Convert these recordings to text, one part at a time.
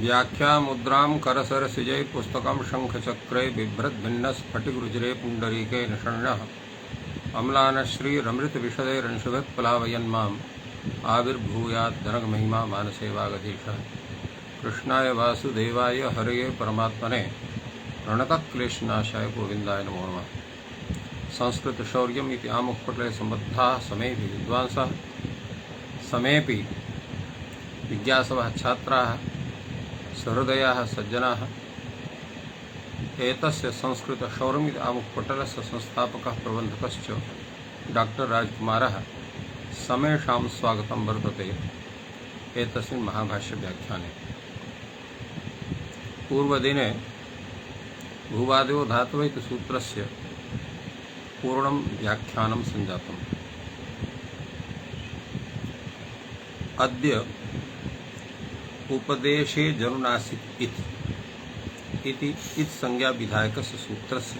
व्याख्या मुद्रां करसरसिजै पुस्तकं शंखचक्रे बिभ्रद्भिन्न स्फटिकरुचिरे पुण्डरीके निषण्णः अम्लानश्रीरमृतविशदैरंशुभिप्लावयन्माम् आविर्भूयाद् मानसे वागधीशः। कृष्णाय वासुदेवाय हरये परमात्मने प्रणतक्लेशनाशाय गोविन्दाय नमो नमः। संस्कृतशौर्यम् इति आमुखपटले सम्बद्धाः समेऽपि विद्वांसः समेऽपि जिज्ञासवः छात्राः सहृदयाः सज्जनाः एतस्य संस्कृतशौर्यम् इति आमुखपटलस्य संस्थापकः प्रबन्धकश्च डॉक्टर राजकुमारः समेषां स्वागतं वर्तते एतस्मिन् महाभाष्यव्याख्याने। पूर्वदिने भूवादयो धातवः इति सूत्रस्य पूर्णं व्याख्यानं सञ्जातम्। अद्य उपदेशे जनुनासिक इति संज्ञा विधायकस्य सूत्रस्य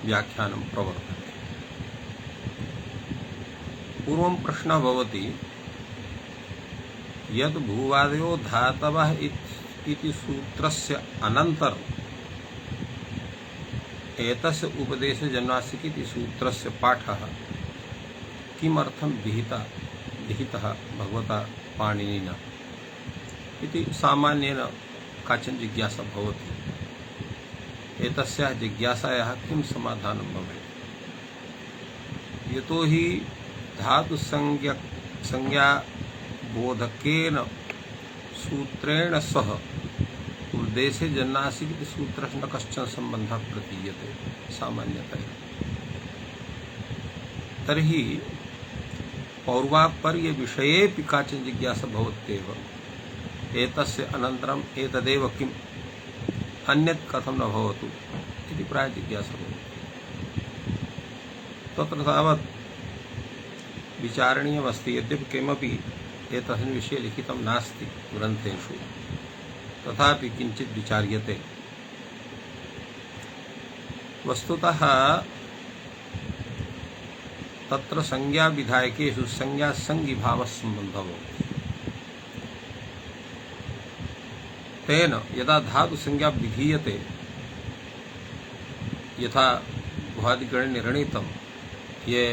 व्याख्यानं प्रवर्तते। पूर्वं प्रश्नः भवति यद् भूवादयो धातवः इति सूत्रस्य अनन्तरं एतस्य उपदेशे जनुनासिक इति सूत्रस्य पाठः किमर्थं विहितः भगवता पाणिनिना इति सामान्येन काचन जिज्ञासा भवति। एतस्याः जिज्ञासायाः किं समाधानं भवेत्? यतो हि धातुसंज्ञा बोधकेन सूत्रेण सह उपदेशे जनुनासिक इति सूत्रस्य न कश्चन सम्बन्धः प्रतीयते सामान्यतया। तर्हि पौर्वापर्यविषयेऽपि काचन जिज्ञासा भवत्येव। एतस्य अनन्तरम् एतदेव किम्, अन्यत् कथं न भवतु इति प्रायः जिज्ञासा भवति। तत्र तावत् विचारणीयमस्ति। यद्यपि किमपि एतस्मिन् विषये लिखितं नास्ति ग्रन्थेषु, तथापि किञ्चित् विचार्यते। वस्तुतः तत्र संज्ञाविधायकेषु संज्ञासंज्ञिभावसम्बन्धः भवति। तेन यदा धातुसंज्ञा विधीयते, यथा भ्वादिगणे निर्णीतं ये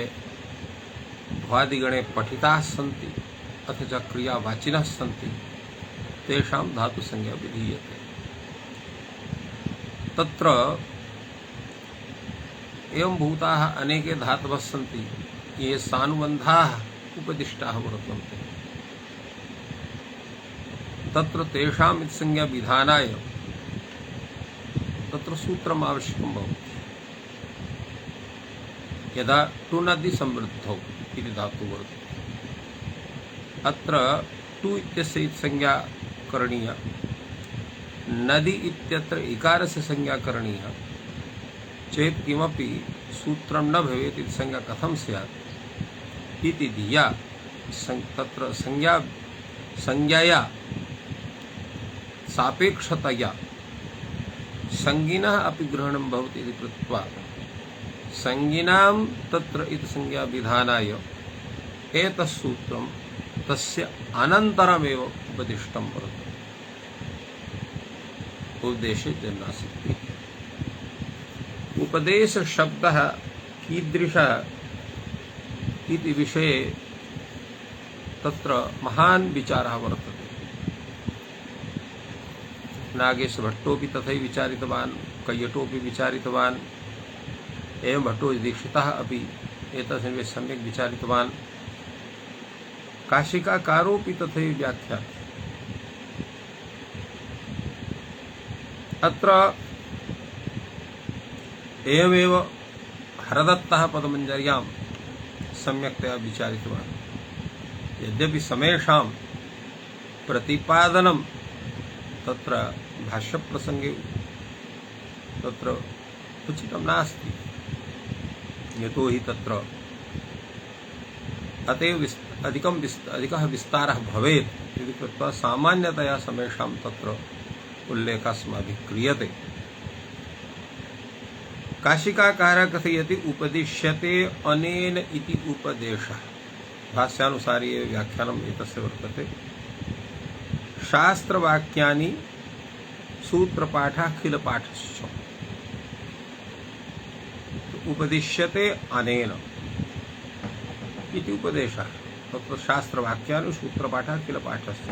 भ्वादिगणे पठिताः सन्ति अथ च क्रियावाचिनः सन्ति तेषां धातुसंज्ञा विधीयते। तत्र एवं भूताः अनेके धातवः सन्ति ये सानुबन्धाः उपदिष्टाः वर्तन्ते। तत्र तेषाम् संज्ञा विधानाय तत्र सूत्रम् आवश्यकं भवति। यदा टु नदी समृद्धौ इति धातुः वर्तते, अत्र टु इत्यस्य संज्ञा करणीया, नदी इत्यत्र इकारस्य संज्ञा करणीया चेत् किमपि सूत्रं न भवेत् इति संज्ञा कथं स्यात् इति धिया तत्र संज्ञाया सापेक्षतया संज्ञिनः अपि ग्रहणं भवति इति कृत्वा संज्ञिनां तत्र इति संज्ञा विधानाय एतत् सूत्रं तस्य अनन्तरमेव उपदिष्टं वर्तते उपदेशे जनुनासिक। उपदेश शब्दः कीदृशः इति विषये तत्र महान् विचारः वर्तते। नागेशभट्टोपि तथैव विचारितवान्, कैयटोपि विचारितवान्, एवं भट्टो दीक्षितः अपि एतस्मिन् विषये सम्यक् विचारितवान्। काशिकाकारोऽपि तथैव व्याख्या। अत्र एवमेव हरदत्तः पदमञ्जर्यां सम्यक्तया विचारितवान्। यद्यपि समेषां प्रतिपादनं तत्र भाष्यप्रसंगे तत्र उचितं नास्ति, यतो हि तत्र अतएव अधिकः विस्तारः भवेत् इति कृत्वा सामान्यतया समेषां तत्र उल्लेखः अस्माभिः क्रियते। काशिकाकारः कथयति उपदिश्यते अनेन इति उपदेशः। भाष्यानुसारी व्याख्यानम् एतस्य वर्तते। शास्त्रवाक्यानि सूत्रपाठाखिलपाठश्च उपदिश्यते अनेन इति उपदेशः। तत्र शास्त्रवाक्यानि सूत्रपाठाखिलपाठश्च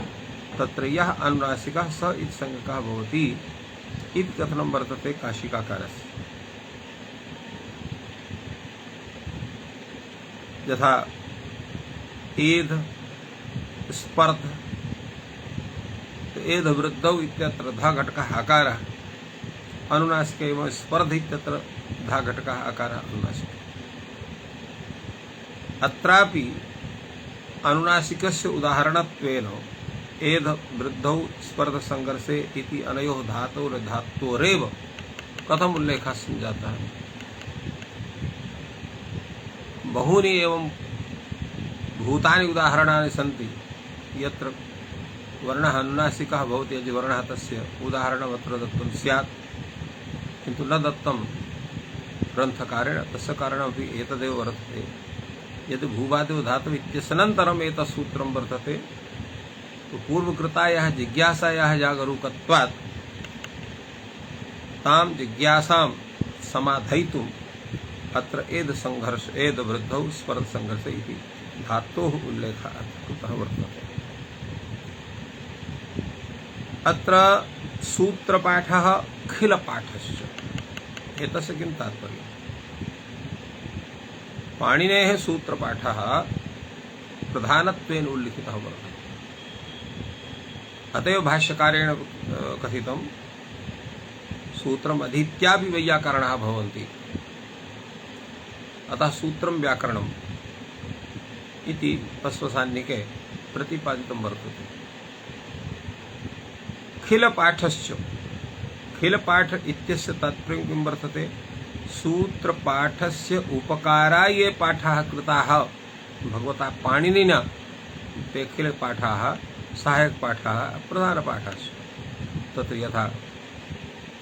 तत्र यः अनुनासिकः स इति संज्ञकः भवति इति कथनं वर्तते काशिकाकारस्य। यथा एध स्पर्ध एध वृद्धौ इत्यत्र धा घटकः आकारः अनुनासिक एवं स्पर्ध इत्यत्र धा घटकः आकारः अनुनासिक। अत्रापि अनुनासिकस्य उदाहरणत्वेन एध वृद्धौ स्पर्ध संघर्षे इति अनयोः धातोरेव कथम उल्लेखः संजातः। बहूनि एवं भूतानि उदाहरणानि सन्ति यत्र वर्णः अनुनासिकः भवति। यदि वर्णः तस्य उदाहरणमत्र दत्तं स्यात् किन्तु न दत्तं ग्रन्थकारेण, तस्य कारणमपि एतदेव वर्तते। यदि भूवादिव धातुः इत्यस्यानन्तरम् एतत् सूत्रं वर्तते तो पूर्वकृतायाः जिज्ञासायाः जागरूकत्वात् तां जिज्ञासां समाधयितुम् अत्र एद वृद्धौ स्पर्ध संघर्ष इति धातोः उल्लेखः कृतः वर्तते। अत्र सूत्रपाठः खिलपाठश्च एतस्य किं तात्पर्यम्? पाणिनेः सूत्रपाठः प्रधानत्वेन उल्लिखितः वर्तते। अतएव भाष्यकारेण कथितं सूत्रम् अधीत्यापि वैयाकरणाः भवन्ति। अतः सूत्रं व्याकरणम् इति तस्वसान्निके प्रतिपादितं वर्तते। खिलपाठश्च खिलपाठ इत्यस्य तात्पर्यं किं वर्तते? सूत्रपाठस्य उपकाराय ये पाठाः कृताः भगवता पाणिनिना ते खिलपाठाः सहायकपाठाः प्रधानपाठाश्च। तत्र यथा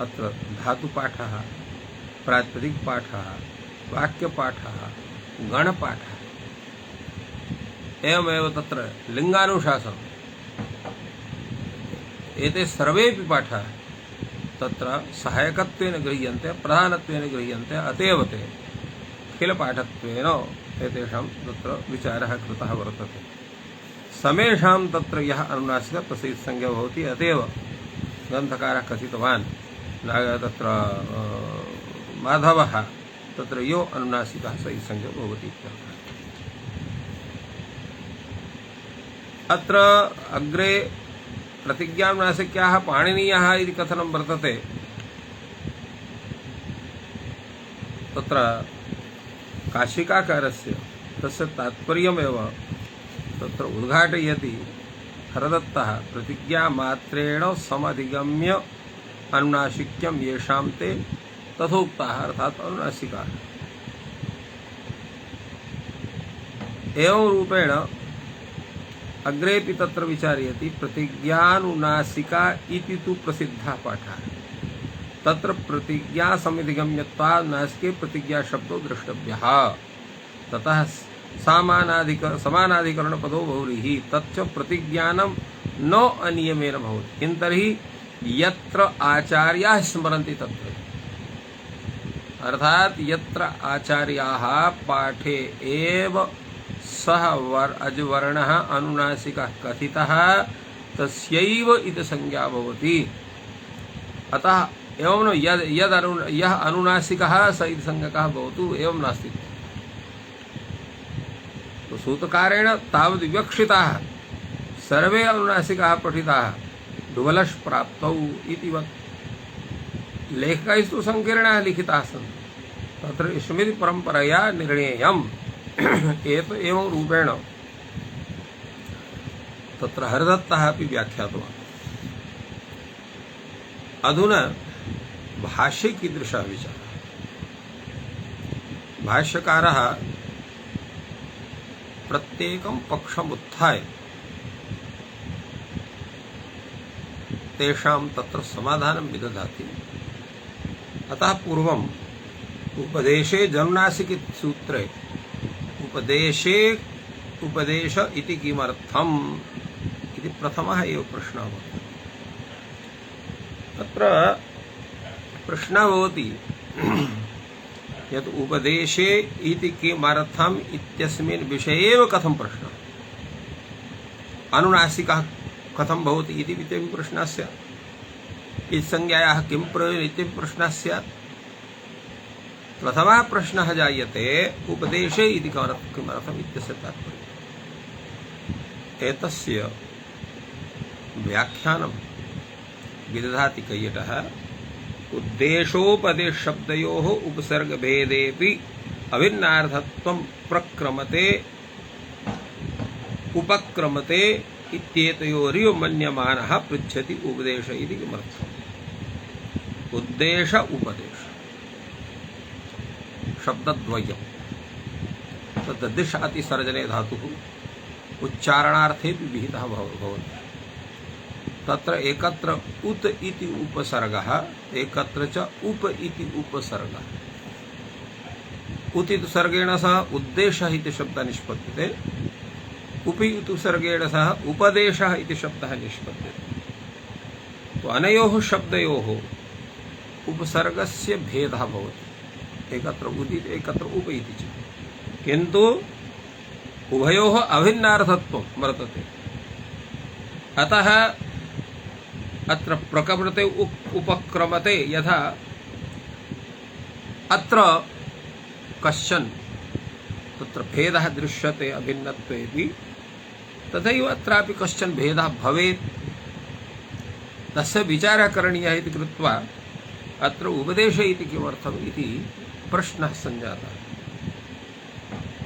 अत्र धातुपाठः, प्रातिपदिकपाठः, वाक्यपाठः, गणपाठः, एवमेव तत्र लिङ्गानुशासनम्, एते सर्वेपि पाठाः तत्र सहायकत्वेन गृह्यन्ते, प्रधानत्वेन गृह्यन्ते। अतएव ते खिलपाठत्वेन एतेषां तत्र विचारः कृतः वर्तते। समेषां तत्र यः अनुनासिकः तस्य संज्ञा भवति। अतएव ग्रन्थकारः कथितवान् तत्र माधवः तत्र यो अनुनासिकः स इति संज्ञा भवति इत्यर्थः। अत्र अग्रे प्रतिज्ञानुनासिक्याः पाणिनीयाः इति कथनं वर्तते। तत्र काशिकाकारस्य तस्य तात्पर्यमेव तत्र उद्घाटयति हरदत्तः। प्रतिज्ञामात्रेण समधिगम्य अनुनासिक्यं येषां ते तथोक्ताः अर्थात् अनुनासिकाः। एवं रूपेण अग्रेपि तत्र विचार्यति। प्रतिज्ञानुनासिका इति तु प्रसिद्धः पाठः। तत्र प्रतिज्ञा समधिगम्यत्वात् नासिके प्रतिज्ञा शब्दो द्रष्टव्यः। ततः समानाधिकरणपदो बहुव्रीहि तच्च प्रतिज्ञानं न अनियमेन भवति। किं तर्हि यत्र आचार्याः स्मरन्ति तत्र, अर्थात् यत्र आचार्याः पाठे एव सः अजवर्णः अनुनासिकः कथितः तस्यैव इति संज्ञा भवति। अतः एवं न यः अनुनासिकः स इति संज्ञकः भवतु एवं नास्ति। तो सूत्रकारेण तावद् विवक्षिताः सर्वे अनुनासिकाः पठिताः डुबलश् प्राप्तौ इति वत्। लेखकैस्तु संकीर्णाः लिखिताः सन्ति। तत्र स्मृतिपरम्परया निर्णेयम् एवं रूपेण तत्र हरदत्तः अपि व्याख्यातवान्। अधुना भाष्ये कीदृशः विचारः? भाष्यकारः प्रत्येकं पक्षमुत्थाय तेषां तत्र समाधानं विदधाति। अतः पूर्वम् उपदेशे जनुनासिक सूत्रे उपदेश इति किमर्थम् इति प्रथमः एव प्रश्नः भवति। अत्र प्रश्नः भवति यत् उपदेशे इति किमर्थम् इत्यस्मिन् विषये एव कथं प्रश्नः, अनुनासिकः कथं भवति इति प्रश्नः स्यात्, इत्संज्ञायाः किं प्रयोजनम् इत्यपि प्रश्नः स्यात्। प्रथमः प्रश्नः जायते उपदेशे इति किमर्थम् इत्यस्य तात्पर्यम्। एतस्य व्याख्यानं विदधाति कैयटः। उद्देशोपदेशशब्दयोः उपसर्गभेदेऽपि अभिन्नार्थत्वं प्रक्रमते उपक्रमते इत्येतयोरिव मन्यमानः पृच्छति उपदेश इति किमर्थम्। उद्देश उपदेश शब्दद्वयम् तद्दिश अतिसर्जने धातुः उच्चारणार्थेऽपि विहितः भवति। तत्र एकत्र उत इति उपसर्गः, एकत्र च उप इति उपसर्गः। उत इति सर्गेण सह उद्देशः इति शब्दः निष्पद्यते, उपि इति उपसर्गेण सह उपदेशः इति शब्दः निष्पद्यते। तो अनयोः शब्दयोः उपसर्गस्य भेदः भवति, एकत्र उति एकत्र उप इति च, किन्तु उभयोः अभिन्नार्थत्वं वर्तते। अतः अत्र प्रक्रमते उपक्रमते यथा अत्र कश्चन तत्र भेदः दृश्यते अभिन्नत्वेपि, तथैव अत्रापि कश्चन भेदः भवेत्, तस्य विचारः करणीयः इति कृत्वा अत्र उपदेशे इति किमर्थम् इति प्रश्नः सञ्जातः।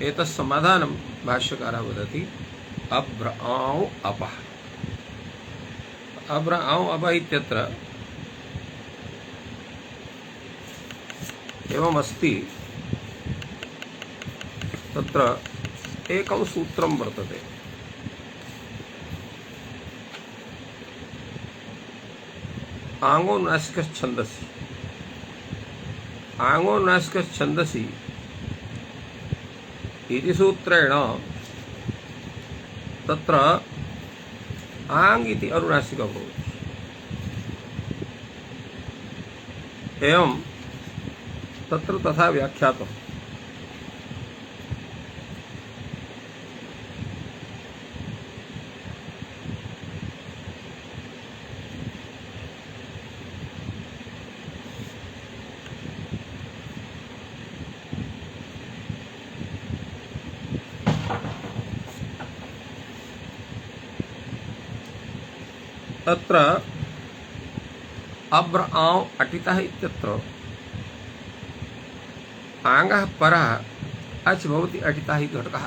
एतत् समाधानं भाष्यकारः वदति अभ्र आौ अपः। अभ्र आौ अपः इत्यत्र एवमस्ति, तत्र एकं सूत्रं वर्तते। आङ्गोनासिकच्छन्दसि, आङ्गोनासिकच्छन्दसि इति सूत्रेण तत्र आङ् इति अनुनासिकः भवति। एवं तत्र तथा व्याख्यातम्। तत्र अभ्र आौ अटितः इत्यत्र आङ्गः परः अच् भवति, अटितः इति घटकः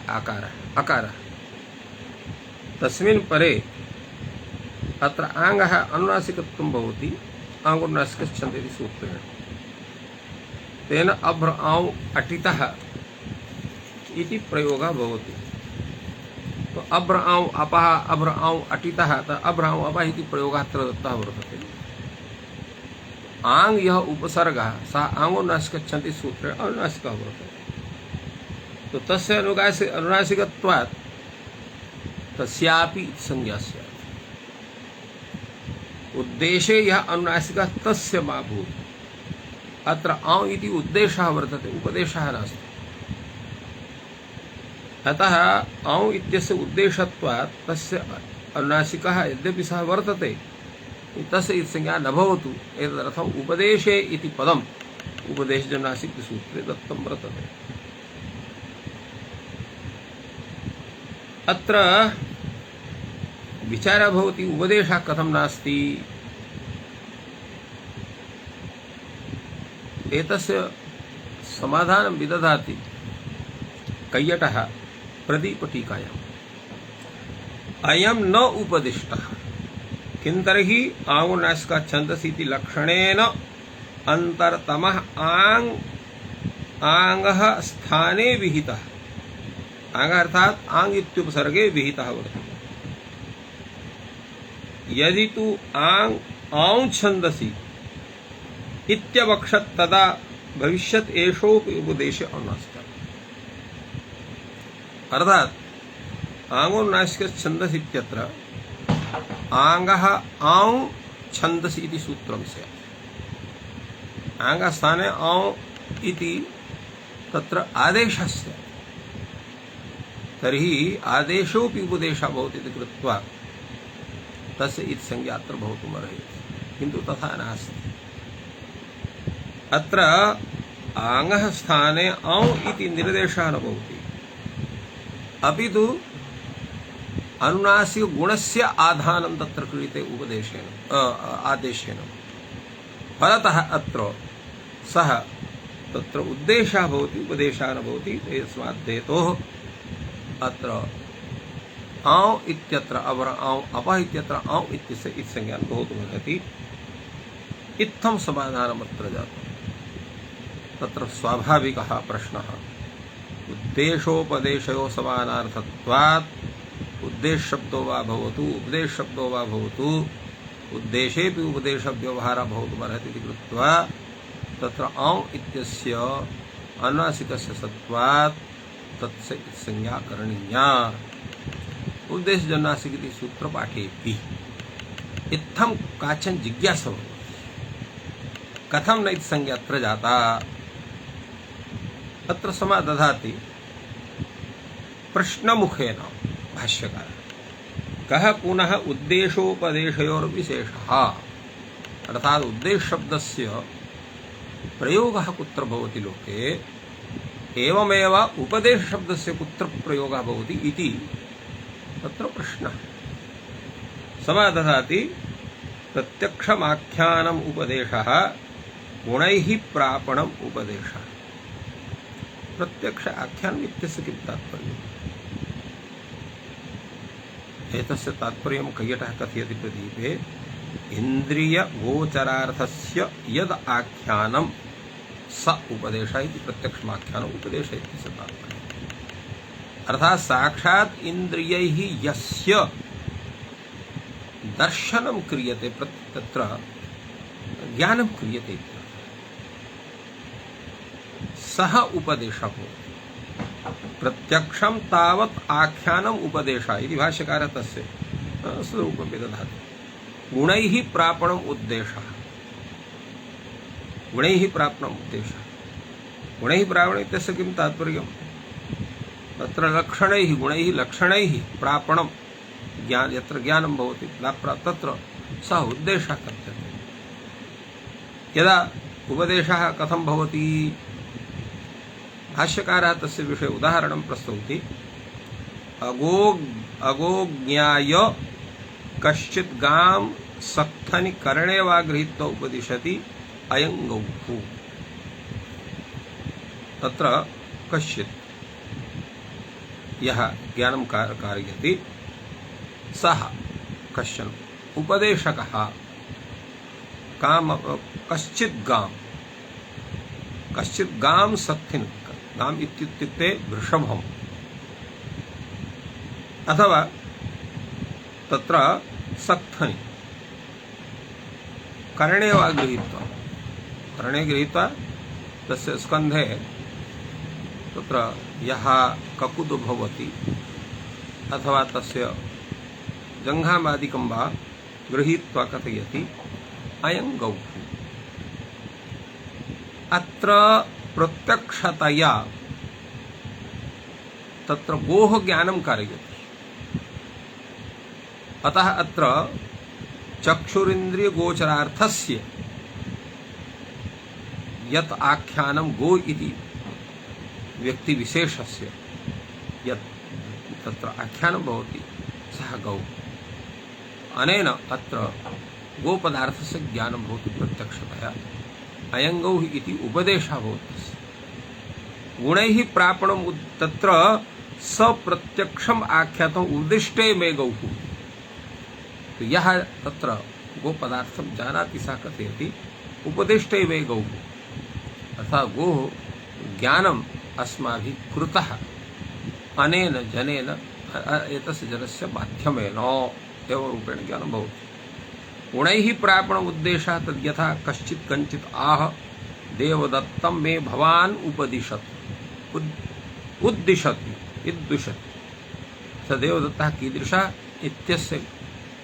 अकारः। तस्मिन् परे अत्र आङ्गः अनुनासिकत्वं भवति, आङ्गोनासिकच्छन्द इति सूत्रेण। तेन अभ्र आौ अटितः इति प्रयोगः भवति। तो अभ्र आौ अपः, अभ्र आौ अटितः, अभ्र आौ अपः इति प्रयोगः अत्र दत्तः वर्तते। आङ् यः उपसर्गः सः आङ्गोनासिकच्छन्ति सूत्रे अनुनासिकः वर्तते। तो तस्य अनुनासिकत्वात् तस्यापि संज्ञा स्यात्। उद्देशे यः अनुनासिकः तस्य मा भूत्। अत्र आौ इति उद्देशः वर्तते, उपदेशः नास्ति। अतः आौ इत्यस्य उद्देशत्वात् तस्य अनुनासिकः यद्यपि सः वर्तते, तस्य संज्ञा न भवतु। एतदर्थम् उपदेशे इति पदम् उपदेशजनुनासिकसूत्रे दत्तं वर्तते। अत्र विचारः भवति उपदेशः कथं नास्ति। एतस्य समाधानं विदधाति कैयटः प्रदीपटीकायाम्। अयं न उपदिष्टः, किं तर्हि आङ्गोनासिकच्छन्दसि इति लक्षणेन अन्तरतमः आङ्गः स्थाने विहितः। आङ्गः अर्थात् आङ् इत्युपसर्गे विहितः वर्तते। यदि तु आङ् आौ छन्दसि इत्यवक्षत् तदा भविष्यत् एषोऽपि उपदेशे अनुनासिकः। अर्थात् आङ्गोनासिकच्छन्दस् इत्यत्र आङ्गः आौ छन्दसि इति सूत्रविषय आङ्गस्थाने औ इति तत्र आदेशस्य तर्हि आदेशोऽपि उपदेशः भवति इति कृत्वा तस्य इति संज्ञा अत्र भवितुमर्हति किन्तु तथा नास्ति अत्र आङ्गः स्थाने औ इति निर्देशः न भवति अपि तु अनुनासिक गुणस्य आधानं तत्र क्रियते उपदेशेन आदेशेन फलतः अत्र सः तत्र उद्देशः भवति उपदेशः न भवति तस्मात् हेतोः अत्र औ इत्यत्र अवर औ अपः इत्यत्र औ इत्यस्य इत्संज्ञानं भवितुमर्हति इत्थं समाधानमत्र जातम् तत्र स्वाभाविकः प्रश्नः उद्देशोपदेशयोः समानार्थत्वात् उद्देश्य शब्दो वा भवतु उपदेश शब्दो वा भवतु उद्देशेऽपि उपदेश व्यवहारः भवितुमर्हति इति कृत्वा तत्र औ इत्यस्य अनुनासिकस्य सत्वात् तस्य संज्ञा करणीया उद्देशजन्नासिक इति सूत्रपाठेऽपि इत्थं काचन जिज्ञासा भवति कथं न इति संज्ञा अत्र जाता अत्र समादधाति प्रश्नमुखेन भाष्यकारः कः पुनः उद्देशोपदेशयोर्विशेषः अर्थात् उद्देश शब्दस्य प्रयोगः कुत्र भवति लोके एवमेव उपदेश शब्दस्य कुत्र प्रयोगः भवति इति तत्र प्रश्नः समादधाति प्रत्यक्षमाख्यानम् उपदेशः गुणैः प्रापणम् उपदेशः प्रत्यक्ष आख्यानम् इत्यस्य किं तात्पर्यम् एतस्य तात्पर्यं कैयटः कथयति प्रदीपे इन्द्रियगोचरार्थस्य यद् आख्यानं स उपदेशः इति प्रत्यक्षमाख्यानम् उपदेशः इत्यस्य तात्पर्यम् अर्थात् साक्षात् इन्द्रियैः यस्य दर्शनं क्रियते तत्र ज्ञानं क्रियते सः उपदेशः भवति प्रत्यक्षं तावत् आख्यानम् उपदेशः इति भाष्यकारः तस्य स्वरूपं ददाति गुणैः प्रापणम् उद्देशः गुणैः प्रापणम् उद्देशः गुणैः प्रापणम् इत्यस्य किं तात्पर्यं तत्र लक्षणैः गुणैः लक्षणैः प्रापणं ज्ञान यत्र ज्ञानं भवति तत्र सः उद्देशः कथ्यते यदा उपदेशः कथं भवति भाष्यकारः तस्य विषये उदाहरणं प्रस्तौति अगोज्ञाय कश्चित् गां सक्थनि कर्णे वा गृहीत्वा उपदिशति अयं गौः तत्र कश्चित् यः ज्ञानं कारयति सः कश्चन उपदेशकः कश्चित् गां सक्थिन् गाम इत्युक्ते वृषभम् अथवा तत्र सक्थनि कर्णे वा गृहीत्वा तस्य स्कन्धे तत्र यः ककुदो भवति अथवा तस्य जङ्घामादिकं वा गृहीत्वा कथयति अयं गौः अत्र प्रत्यक्षतया तत्र गोः ज्ञानं कारयति अतः अत्र चक्षुरिन्द्रियगोचरार्थस्य यत् आख्यानं गो इति व्यक्तिविशेषस्य यत् तत्र आख्यानं भवति सः गौ अनेन अत्र गोपदार्थस्य ज्ञानं भवति प्रत्यक्षतया अयं गौः इति उपदेशः भवति गुणैः प्रापणं तत्र सप्रत्यक्षम् आख्यातम् उद्दिष्टे मे गौः तो यः तत्र गोपदार्थं जानाति सः कथयति उपदिष्टे मे गौः अर्थात् गोः ज्ञानम् अस्माभिः कृतः अनेन जनेन एतस्य जनस्य माध्यमेन एवं रूपेण ज्ञानं भवति गुणैः प्रापणम् उद्देशः तद् यथा कश्चित् कञ्चित् आह देवदत्तं मे भवान् उपदिशत् उद्दिशति इद्दुषति स देवदत्तः कीदृशः इत्यस्य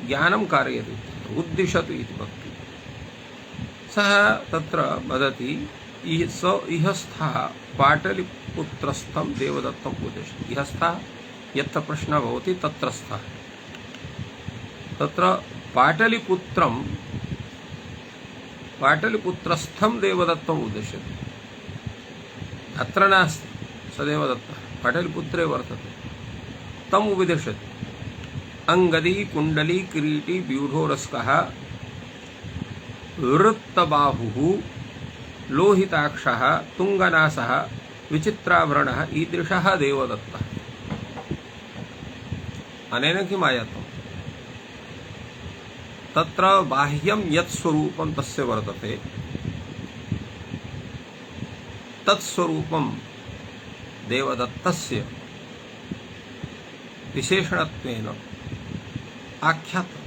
ज्ञानं कारयति उद्दिशतु इति भक्ति। सः तत्र वदति इहस्थः पाटलिपुत्रस्थं देवदत्तम् उद्दिश्य। इहस्थः यत्र प्रश्नः भवति तत्र स्थः, तत्र पाटलिपुत्रस्थं देवदत्तम् उद्दिश्यते। अत्र नास्ति स देवदत्तः, पाटलिपुत्रे वर्तते, तम् उपदिश्यते। अंगदी कुंडली किरीटी व्यूढोरस्कः वृत्तबाहुः लोहिताक्षः तुंगनासः विचित्राभरणः ईदृशः देवदत्तः। अनेन किम् आयातम्? तत्र बाह्यं यत् स्वरूपं तस्य वर्तते, तत्स्वरूपं देवदत्तस्य विशेषणत्वेन आख्यातम्।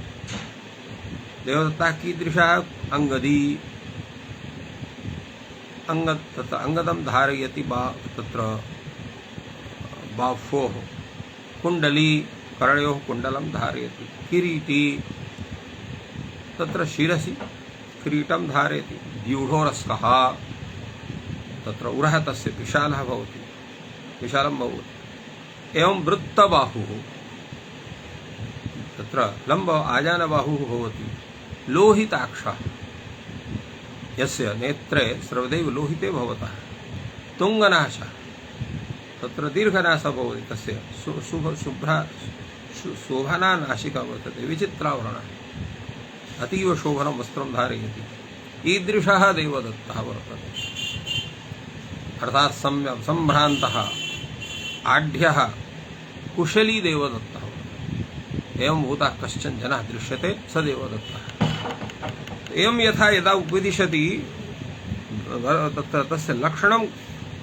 देवदत्तः कीदृशः? अंगदी, तत्र अंगदं धारयति तत्र बाह्वोः, कुंडली कर्णयोः कुंडलं धारयति, किरीटी तत्र शिरसि किरीटं धारयति, व्यूढोरस्कः तत्र उरः तस्य विशालं भवति। एवं वृत्तबाहुः तत्र लम्ब आजानबाहुः भवति। लोहिताक्षः यस्य नेत्रे सर्वदैव लोहिते भवतः। तुंगनाशः तत्र दीर्घनाशः भवति, तस्य शोभना नासिका वर्तते। विचित्राभरणः अतीव शोभनं वस्त्रं धारयति। ईदृशः देवदत्तः वर्तते, अर्थात् सम्भ्रान्तः आढ्यः कुशली देवदत्तः। एवं भूतः कश्चन जनः दृश्यते, स देवदत्तः। एवं यथा यदा उपदिशति तत्र तस्य लक्षणं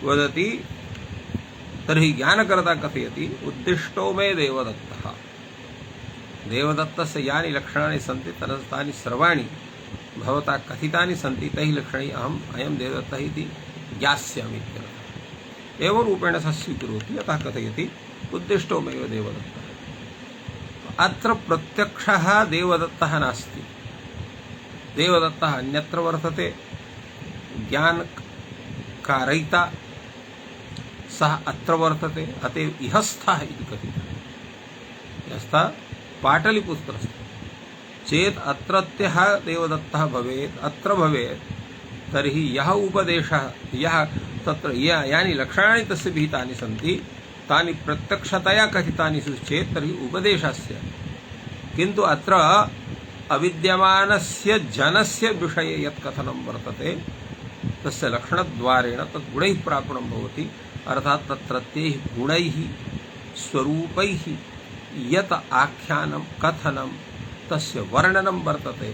वदति, तर्हि ज्ञानकर्ता कथयति उद्दिष्टो मे देवदत्तः। देवदत्तस्य यानि लक्षणानि सन्ति तानि सर्वाणि भवता कथितानि सन्ति, तैः लक्षणैः अयं देवदत्तः इति ज्ञास्यामि इत्यर्थः। एवं रूपेण सः स्वीकरोति, अतः कथयति उद्दिष्टो मे देवदत्तः। अत्र प्रत्यक्षः देवदत्तः नास्ति, देवदत्तः अन्यत्र वर्तते, ज्ञानकारयिता सः अत्र वर्तते। अतएव इहस्थः इति कथितः। इहस्थः पाटलिपुत्रः चेत् अत्रत्यः देवदत्तः भवेत्, अत्र भवेत्, तर्हि यः उपदेशः, यः तत्र यानि लक्षणानि तस्य विहितानि सन्ति तानि प्रत्यक्षतया कथितानि चेत् तर्हि उपदेशस्य। किन्तु अत्र अविद्यमानस्य जनस्य विषये यत् कथनं वर्तते तस्य लक्षणद्वारेण तद् गुणैः प्रापणं भवति। अर्थात् तत्रत्यैः गुणैः स्वरूपैः यत् आख्यानं कथनं तस्य वर्णनं वर्तते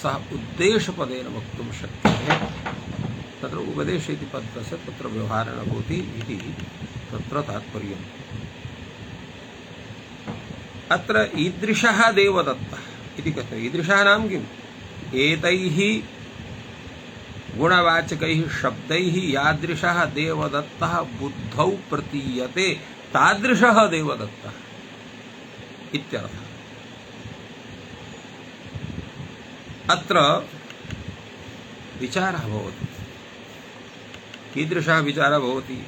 सः उद्देशपदेन वक्तुं शक्यते। तत्र उपदेश इति पदस्य तत्र व्यवहारः न भवति इति तत्र तात्पर्यम्। अत्र ईदृशः देवदत्तः इति कथ्यते। ईदृशः नाम किम्? एतैः गुणवाचकैः शब्दैः यादृशः देवदत्तः बुद्धौ प्रतीयते तादृशः देवदत्तः इत्यर्थः। अत्र विचारः भवति। कीदृशः विचारः भवति?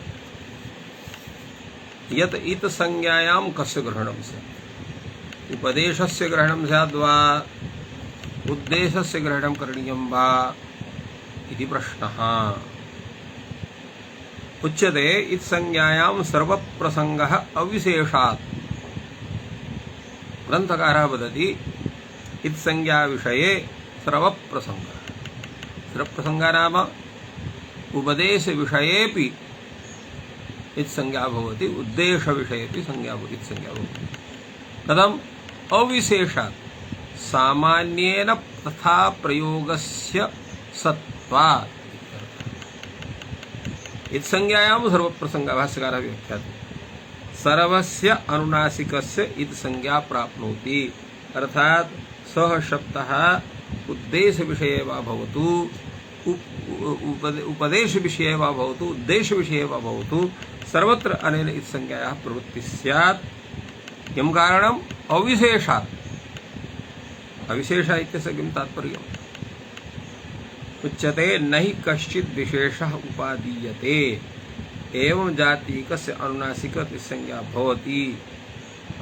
यत् इत संज्ञायां कस्य ग्रहणं स्यात्? उपदेशस्य ग्रहणं स्यात् वा उद्देशस्य ग्रहणं करणीयं वा इति प्रश्नः। उच्यते इत संज्ञायां सर्वप्रसंगः अविशेषात्। ग्रन्थकारः वदति इत संज्ञा विषये सर्वप्रसंगः। सर्वप्रसंगः नाम उपदेश विषयेपि इत संज्ञा भवति, उद्देश विषयेपि संज्ञा भवति, इत संज्ञा भवति। कथम्? अविशेषात्, सामान्येन तथा प्रयोगस्य सत्त्वात्। इत संज्ञायां सर्वप्रसंगः भाष्यकारः व्याख्याति। सर्वस्य अनुनासिकस्य इत संज्ञा प्राप्नोति। अर्थात् सः शब्दः उद्देश विषये वा भवतु, उपदेश विषये वा भवतु, उद्देश विषये वा भवतु, सर्वत्र अनेन इत संज्ञायाः प्रवृत्तिः स्यात्। किं कारणम्? अविशेषात्। अविशेषः इत्यस्य किं तात्पर्यम्? उच्यते न हि कश्चित् विशेषः उपादीयते एवं जातीकस्य अनुनासिकस्य संज्ञा भवति।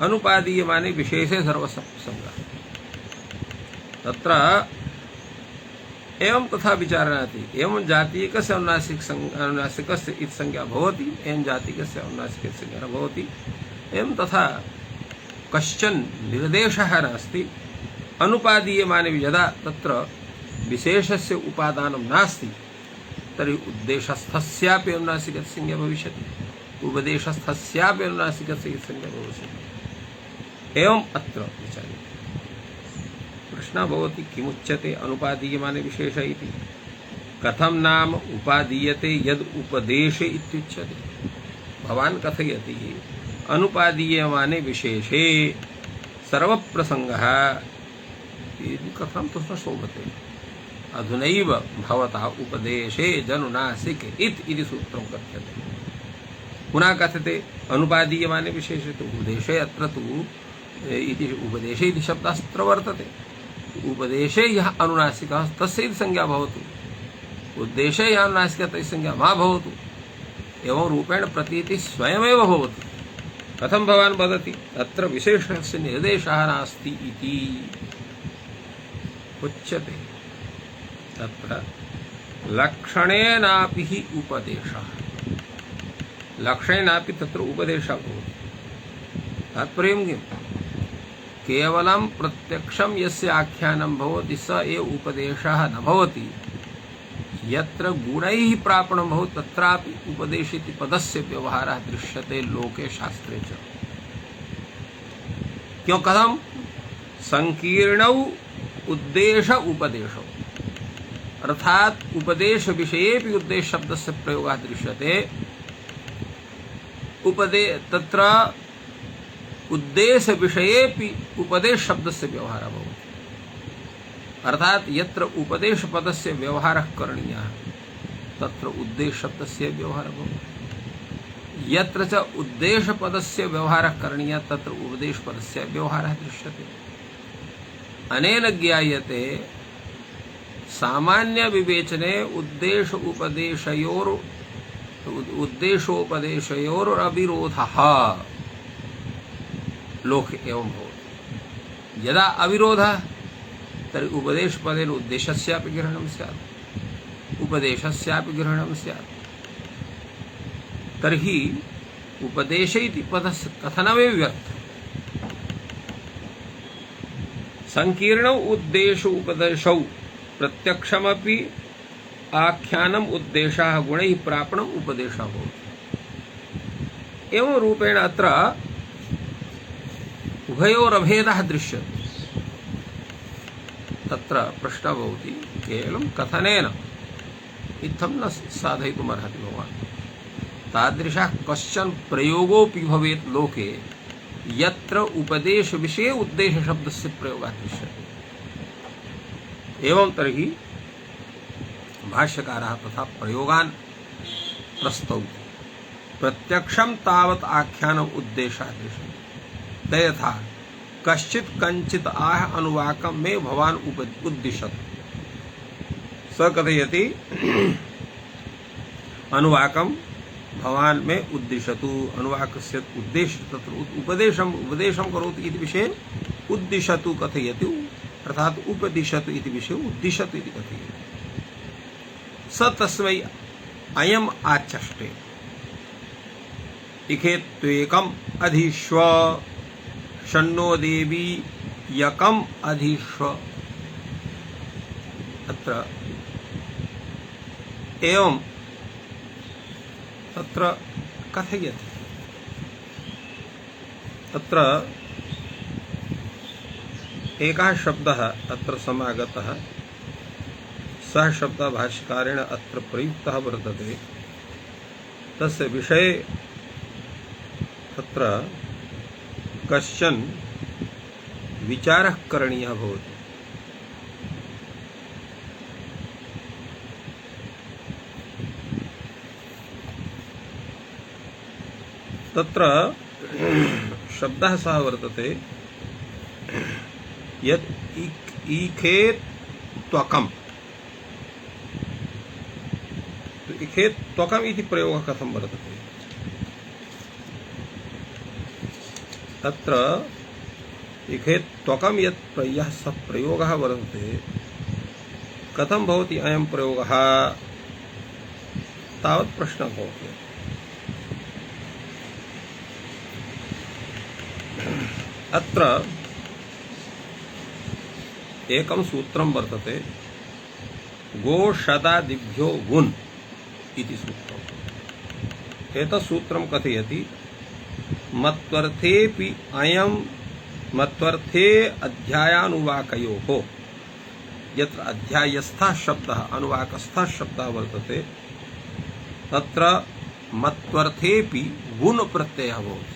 अनुपादीय माने विशेषे सर्वसंज्ञा। तत्र एवं तथा विचारणाति एवं जातीकस्य अनुनासिकस्य इति संज्ञा भवति, एवं जातीकस्य अनुनासिकस्य संज्ञा न भवति। एवं तथा कश्चन निर्देशः नास्ति। अनुपादीय माने यदा तत्र विशेषस्य उपादानं नास्ति तर्हि उद्देशस्थस्यापि अनुनासिकस्य संज्ञा भविष्यति, उपदेशस्थस्यापि अनुनासिकस्य संज्ञा भविष्यति। एवम् अत्र विचार्यते। प्रश्नः भवति किमुच्यते अनुपादीय माने विशेष इति? कथं नाम उपादीयते यद् उपदेशे इत्युच्यते? भवान् कथयति अनुपादीय माने विशेषे सर्वप्रसंगः इति कथं तु शोभते। अधुनैव भवता उपदेशे जनुनासिक इति सूत्रं कथ्यते। पुनः कथ्यते अनुपादीय माने विशेषे तु उपदेशे अत्र तु इति उपदेशे इति शब्दास्त्र वर्तते। उपदेशे यः अनुनासिकः तस्य संज्ञा भवतु, उद्देशे यः अनुनासिकः तस्य संज्ञा मा भवतु। एवं रूपेण प्रतीतिः स्वयमेव भवति। कथं भवान् वदति अत्र विशेषस्य निर्देशः नास्ति इति उच्यते? तत्र लक्षणेनापि हि उपदेशः, लक्षणेनापि तत्र उपदेशः भवति। तात्पर्यं किम्? केवलं प्रत्यक्षं यस्य आख्यानं भवति स एव उपदेशः न भवति। यत्र गुणैः प्रापणं भवति तत्रापि उपदेश इति पदस्य व्यवहारः दृश्यते लोके शास्त्रे च। क्यों? कथं? संकीर्णौ उद्देश उपदेशौ, अर्थात उपदेश विषयेपि उद्देश शब्दस्य प्रयोगः दृश्यते। तत्र उद्देश विषयेपि उपदेश शब्दस्य व्यवहारः भवति। अर्थात यत्र उपदेश पदस्य व्यवहारः करणीयः तत्र उद्देश शब्दस्य व्यवहारः भवति। यत्र च उद्देश पदस्य व्यवहारः करणीयः तत्र उपदेश पदस्य व्यवहारः दृश्यते। अनेन ज्ञायते सामान्य विवेचने उद्देशोपदेशयोर अविरोधः लोके एवं भवति। यदा अविरोधः तर्हि उपदेशपदेन उद्देशस्यापि ग्रहणं स्यात्, उपदेशस्यापि ग्रहणं स्यात्। तर्हि उपदेशे इति पदस्य कथनमेव व्यर्थः। संकीर्णौ उद्देशो उपदेशौ प्रत्यक्षमपि आख्यानम् उद्देशः गुणैः प्रापणम् उपदेशः भवति। एवं रूपेण अत्र उभयोरभेदः दृश्यते। तत्र प्रश्नः भवति केवलं कथनेन इत्थं न साधयितुमर्हति भवान्। तादृशः कश्चन प्रयोगोऽपि भवेत् लोके यत्र उपदेश विषये उद्देश शब्दस्य प्रयोगः दृश्यते। एवं तर्हि भाष्यकारः तथा प्रयोगान् प्रस्तौति। प्रत्यक्षं तावत् आख्यानम् उद्देशः दृश्यते। तथा कश्चित् कञ्चित् आह अनुवाकं मे भवान् उद्दिशतु। स कथयति अनुवाकं भवान् मे उद्दिशतु। अनुवाकस्य उद्देश्य तत्र उपदेशं करोति इति विषये उद्दिशतु कथयति, अर्थात उपदिशतु इति विषये उद्दिशतु इति कथयति। स तस्मै अयम् आचष्टे इखेत्वेकम् अधिश्व शन्नो देवी यकम् अधिश्व। अत्र एवं तत्र कथयति। तत्र एकः शब्दः अत्र समागतः, सः शब्दः भाष्यकारेण अत्र प्रयुक्तः वर्तते। तस्य विषये तत्र कश्चन विचारः करणीयः भवति। तत्र शब्दः सः वर्तते यत् ईखेत त्वकम, तो ईखेत त्वकम इति प्रयोगः कथं वर्तते? तत्र ईखेत त्वकम यत् यः सः प्रयोगः वर्तते, कथं भवति अयं प्रयोगः, तावत् प्रश्नः भवति। अत्र एकं सूत्रं वर्तते, गोषदादिभ्यो वुन् इति सूत्रम्। एतत् सूत्रं कथयति मत्वर्थेऽपि अयं मत्वर्थे अध्यायानुवाकयोः, यत्र अध्यायस्थः शब्दः अनुवाकस्थः शब्दः वर्तते, तत्र मत्वर्थेऽपि वुन् प्रत्ययः भवति।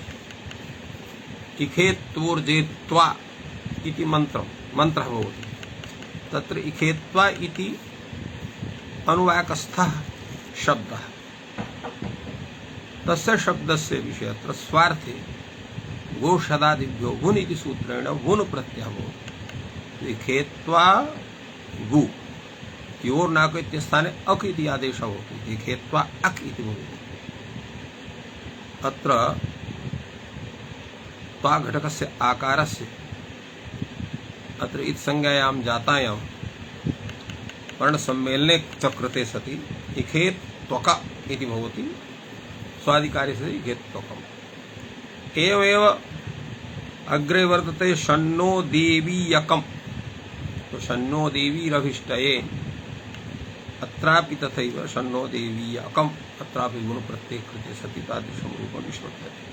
इखेत्वोर्जेत्वा इति मन्त्रः भवति। तत्र इखेत्वा इति अनुवाकस्थः शब्दः, तस्य शब्दस्य विषये अत्र स्वार्थे गोषदादिभ्यो वुन् इति सूत्रेण वुन् प्रत्ययः भवति। इखेत्वा गु योर्नाक इत्यस्थाने अक् इति आदेशः भवति, इखेत्वा अक् इति भवति। अत्र त्वा घटकस्य आकारस्य अत्र इत्संज्ञायां जातायां वर्णसम्मेलने चक्रते सति इखेत त्वक इति भवति, स्वादिकार्ये सति इखेत त्वकम्। एवमेव अग्रे वर्तते शन्नो देवीयकम्, तो शन्नो देवीरभिष्टये, अत्रापि तथैव शन्नो देवीयकम्, अत्रापि वुन् प्रत्यये कृते सति तादृशं रूपं निष्पद्यते।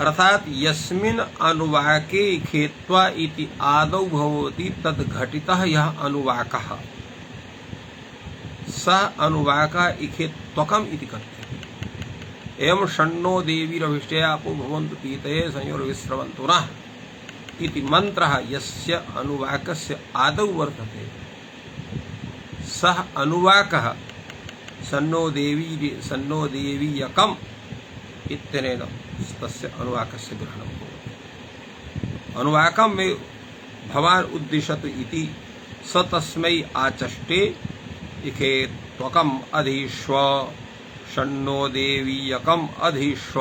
अर्थात यस्मिन् अनुवाके इखेत्वा इति आदौ भवति तद् घटितः यः अनुवाकः, सः अनुवाकः इखेत्त्वकम् इति कथ्यते। एवं शन्नो देवीरभिष्टया अपो भवन्तु पीतये संयोर्विस्रवन्तु नः इति मन्त्रः यस्य अनुवाकस्य आदौ वर्तते, सः अनुवाकः शन्नो देवीयकम् इत्यनेन तस्य अनुवाकस्य ग्रहणं भवति। अनुवाकं मे भवान् उद्दिशतु इति स तस्मै आचष्टे इखेत्त्वकम् अधीष्व शन्नो देवीयकम् अधीष्व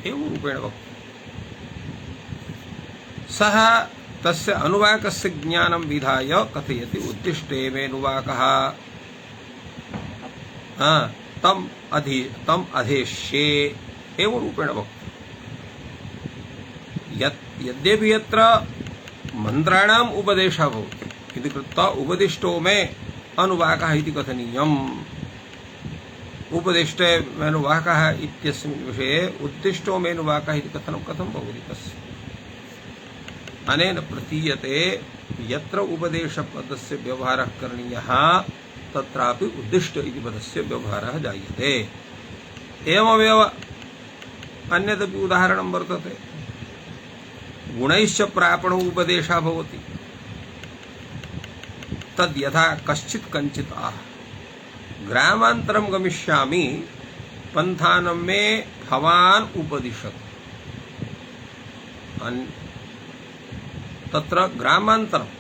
एवं रूपेण वक्ति। सः तस्य अनुवाकस्य ज्ञानं विधाय कथयति उद्दिष्टे मेऽनुवाकः तम् अधेष्ये एवं रूपेण वक्ति। यद्यपि यत्र मन्त्राणाम् उपदेशः भवति इति कृत्वा उपदिष्टो मे अनुवाकः इति कथनीयम्। उपदिष्टे मेऽनुवाकः इत्यस्मिन् विषये उद्दिष्टो मेऽनुवाकः इति कथनं कथं भवति तस्य? अनेन प्रतीयते यत्र उपदेशपदस्य व्यवहारः करणीयः तत्रापि उद्दिष्ट इति पदस्य व्यवहारः जायते। एवमेव अन्यदपि उदाहरणं वर्तते, गुणैश्च प्रापणो उपदेशः भवति। तद् यथा कश्चित् कञ्चित् आह ग्रामान्तरं गमिष्यामि पन्थानं मे भवान् उपदिशतु। तत्र ग्रामान्तरम्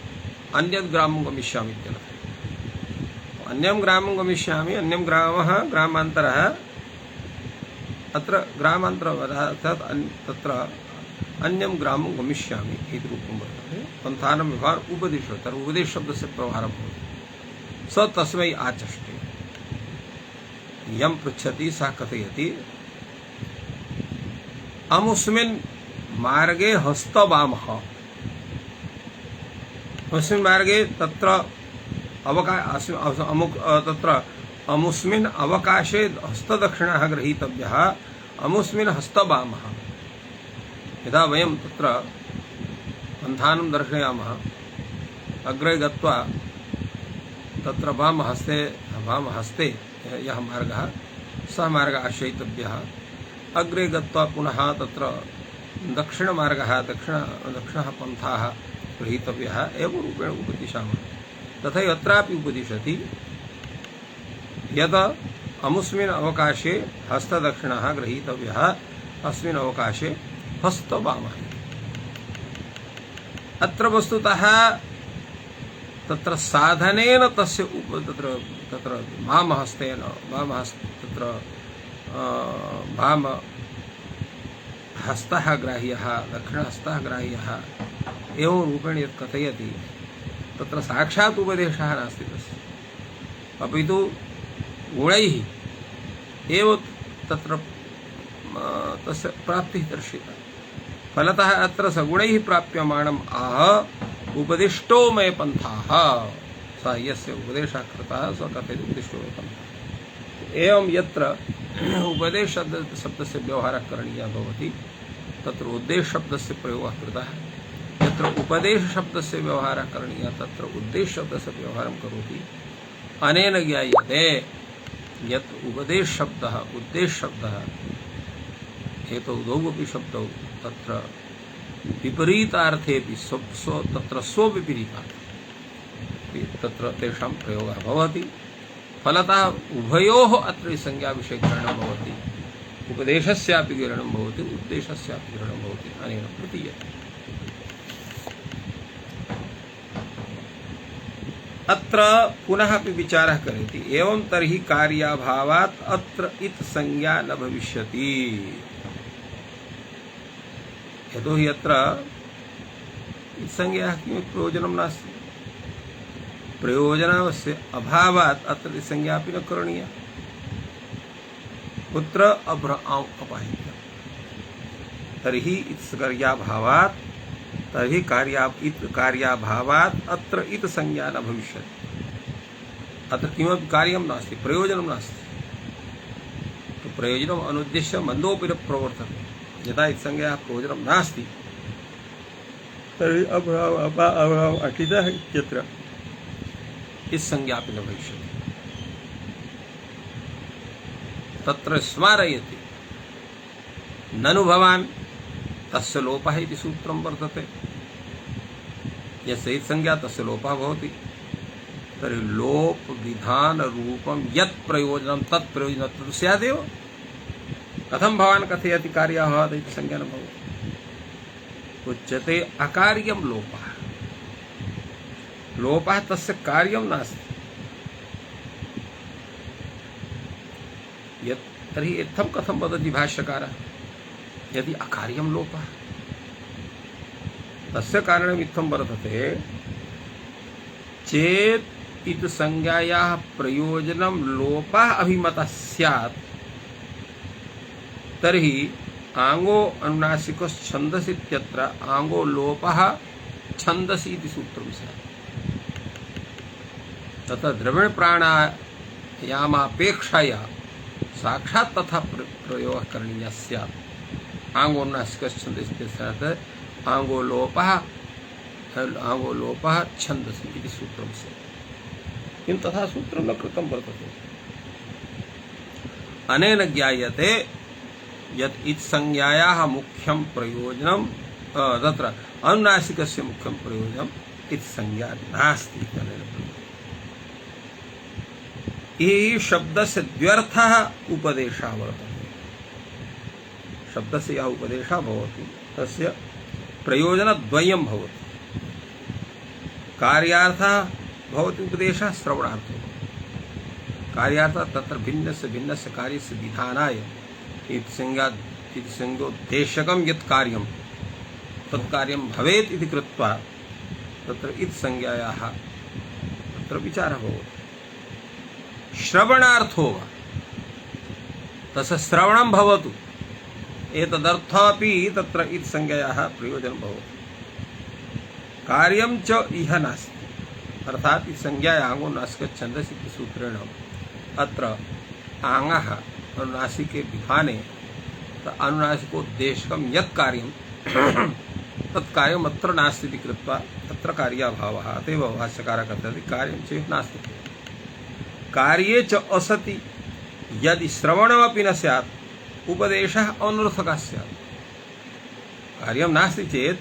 अन्यत् ग्रामं गमिष्यामि इत्यर्थः। अन्यं ग्रामं गमिष्यामि, अन्यं ग्रामः ग्रामान्तरः, अत्र ग्रामान्तरम् अर्थात् तत्र अन्यं ग्रामं गमिष्यामि इति रूपं वर्तते। पन्थानं व्यवहार उपदिशो, तर्हि उपदेशशब्दस्य व्यवहारः भवति। स तस्मै आचष्टे, यं पृच्छति सः कथयति अमुस्मिन् मार्गे हस्तवामः, अस्मिन् मार्गे तत्र तत्र अमुस्मिन् अवकाशे हस्तदक्षिणः गृहीतव्यः, अमुस्मिन् हस्तवामः। यदा वयं तत्र पन्थानं दर्शयामः, अग्रे गत्वा तत्र वामहस्ते यः मार्गः सः मार्गः आश्रयितव्यः। अग्रे गत्वा पुनः तत्र दक्षिणमार्गः दक्षिणः पन्थाः गृहीतव्यः एवं रूपेण उपदिशामः। तथैव अत्रापि उपदिशति यद अमुस्मिन् अवकाशे हस्तदक्षिणः गृहीतव्यः, अस्मिन् अवकाशे हस्तवामः। अत्र वस्तुतः तत्र साधनेन तस्य तत्र तत्र वामहस्तेन तत्र वामहस्तः ग्राह्यः दक्षिणहस्तः ग्राह्यः एवं रूपेण यत् कथयति तत्र साक्षात् उपदेशः नास्ति तस्य, अपितु गुणैः एव तत्र तस्य प्राप्तिः दर्शिता। फलतः अत्र सगुणैः प्राप्यमाणम् आह उपदिष्टो मय पन्थाः, स यस्य उपदेशः कृतः स कथयति उपदिष्टो मय पन्थाः। एवं यत्र उपदेश शब्दस्य व्यवहारः करणीयः भवति तत्र उद्देश्य शब्दस्य प्रयोगः कृतः, यत्र उपदेश शब्दस्य व्यवहारः करणीयः तत्र उद्देश्य शब्दस्य व्यवहारं करोति। अनेन ज्ञायते यत् उपदेश शब्दः उद्देश्य शब्दः एतौ द्वौ अपि शब्दौ तत्र विपरीतार्थेपि तत्र स्वविपरीतार्थे तत्र तेषां प्रयोगः भवति। फलतः उभयोः अत्र संज्ञाविषयग्रहणं भवति, उपदेशस्यापि ग्रहणं भवति उद्देशस्यापि ग्रहणं भवति, अनेन प्रतीयते। अत्र पुनः अपि विचारः करोति एवं तर्हि कार्याभावात् अत्र इत संज्ञा न भविष्यति, यतोहि अत्र इत संज्ञायाः किमपि प्रयोजनं नास्ति, प्रयोजनस्य अभावात् अत्र इत संज्ञा अपि न करणीया। कुत्र अभ्र आम् अपाहितम्, तर्हि इत कार्याभावात् तर्हि कार्याभावात् अत्र इत संज्ञा न भविष्यति, अत्र किमपि कार्यं नास्ति प्रयोजनं नास्ति, तो प्रयोजनम् अनुद्दिश्य मन्दोऽपि न प्रवर्तते। यदा इत संज्ञायाः प्रयोजनं नास्ति तर्हि अभावः अटितः इत्यत्र इत संज्ञा अपि न भविष्यति। तत्र स्मारयति ननु भवान् तस्य लोपः इति सूत्रं वर्तते, यस्य इत संज्ञा तस्य लोपः भवति, तर्हि लोप विधान रूपं यत् प्रयोजनं तत् प्रयोजनं तत् स्यादेव। कथं भवान् कथयति कार्याभावात् इति संज्ञा न भवति। उच्यते अकार्यं लोपः, लोपः तस्य कार्यं नास्ति, यत् तर्हि इत्थं कथं वदति भाष्यकारः यदि अकार्यं लोपः, तस्य कारणम् इत्थं वर्तते चेत् इत संज्ञायाः प्रयोजनं लोपः अभिमतः स्यात् तर्हि आंगो अनुनासिकश्छन्दसि इत्यत्र आंगो लोपः छन्दसि इति सूत्रं स्यात्। तथा द्रविण प्राणायामापेक्षया साक्षात् तथा प्रयोगः करणीयः स्यात्। आंगो अनुनासिकश्छन्दसि इत्यत्र आंगो लोपः छन्दसि इति सूत्रं स्यात्, किन्तु तथा सूत्रं न कृतं वर्तते। अनेन ज्ञायते यत् इत संज्ञायाः मुख्यं प्रयोजनं तत्र अनुनासिकस्य मुख्यं प्रयोजनं इत संज्ञा नास्ति। इह शब्दस्य द्व्यर्थः उपदेशः वर्तते, शब्दस्य यः उपदेशः भवति तस्य प्रयोजनद्वयं भवति। कार्यार्थः भवति उपदेशः श्रवणार्थो, कार्यार्थः तत्र भिन्नस्य कार्यस्य विधानाय संज्ञोद्देशकं यत् कार्यं तत् कार्यं भवेत् इति कृत्वा तत्र इत संज्ञायाः तत्र विचारः भवति। श्रवणार्थो वा तस्य श्रवणं भवतु एतदर्थापि तत्र इत संज्ञायाः प्रयोजनं भवति। कार्यं च इह नास्ति, अर्थात् इत संज्ञायाः आंगो नासिकच्छन्दसि इति सूत्रेण अत्र आंगः अनुनासिके विधाने अनुनासिकोद्देशकं यत् कार्यं तत् कार्यम् अत्र नास्ति इति कृत्वा अत्र कार्याभावः। अतएव भाष्यकारः कथयति कार्यं चेत् नास्ति, कार्ये च असति यदि श्रवणमपि न स्यात् उपदेशः अनर्थकः स्यात्। कार्यं नास्ति चेत्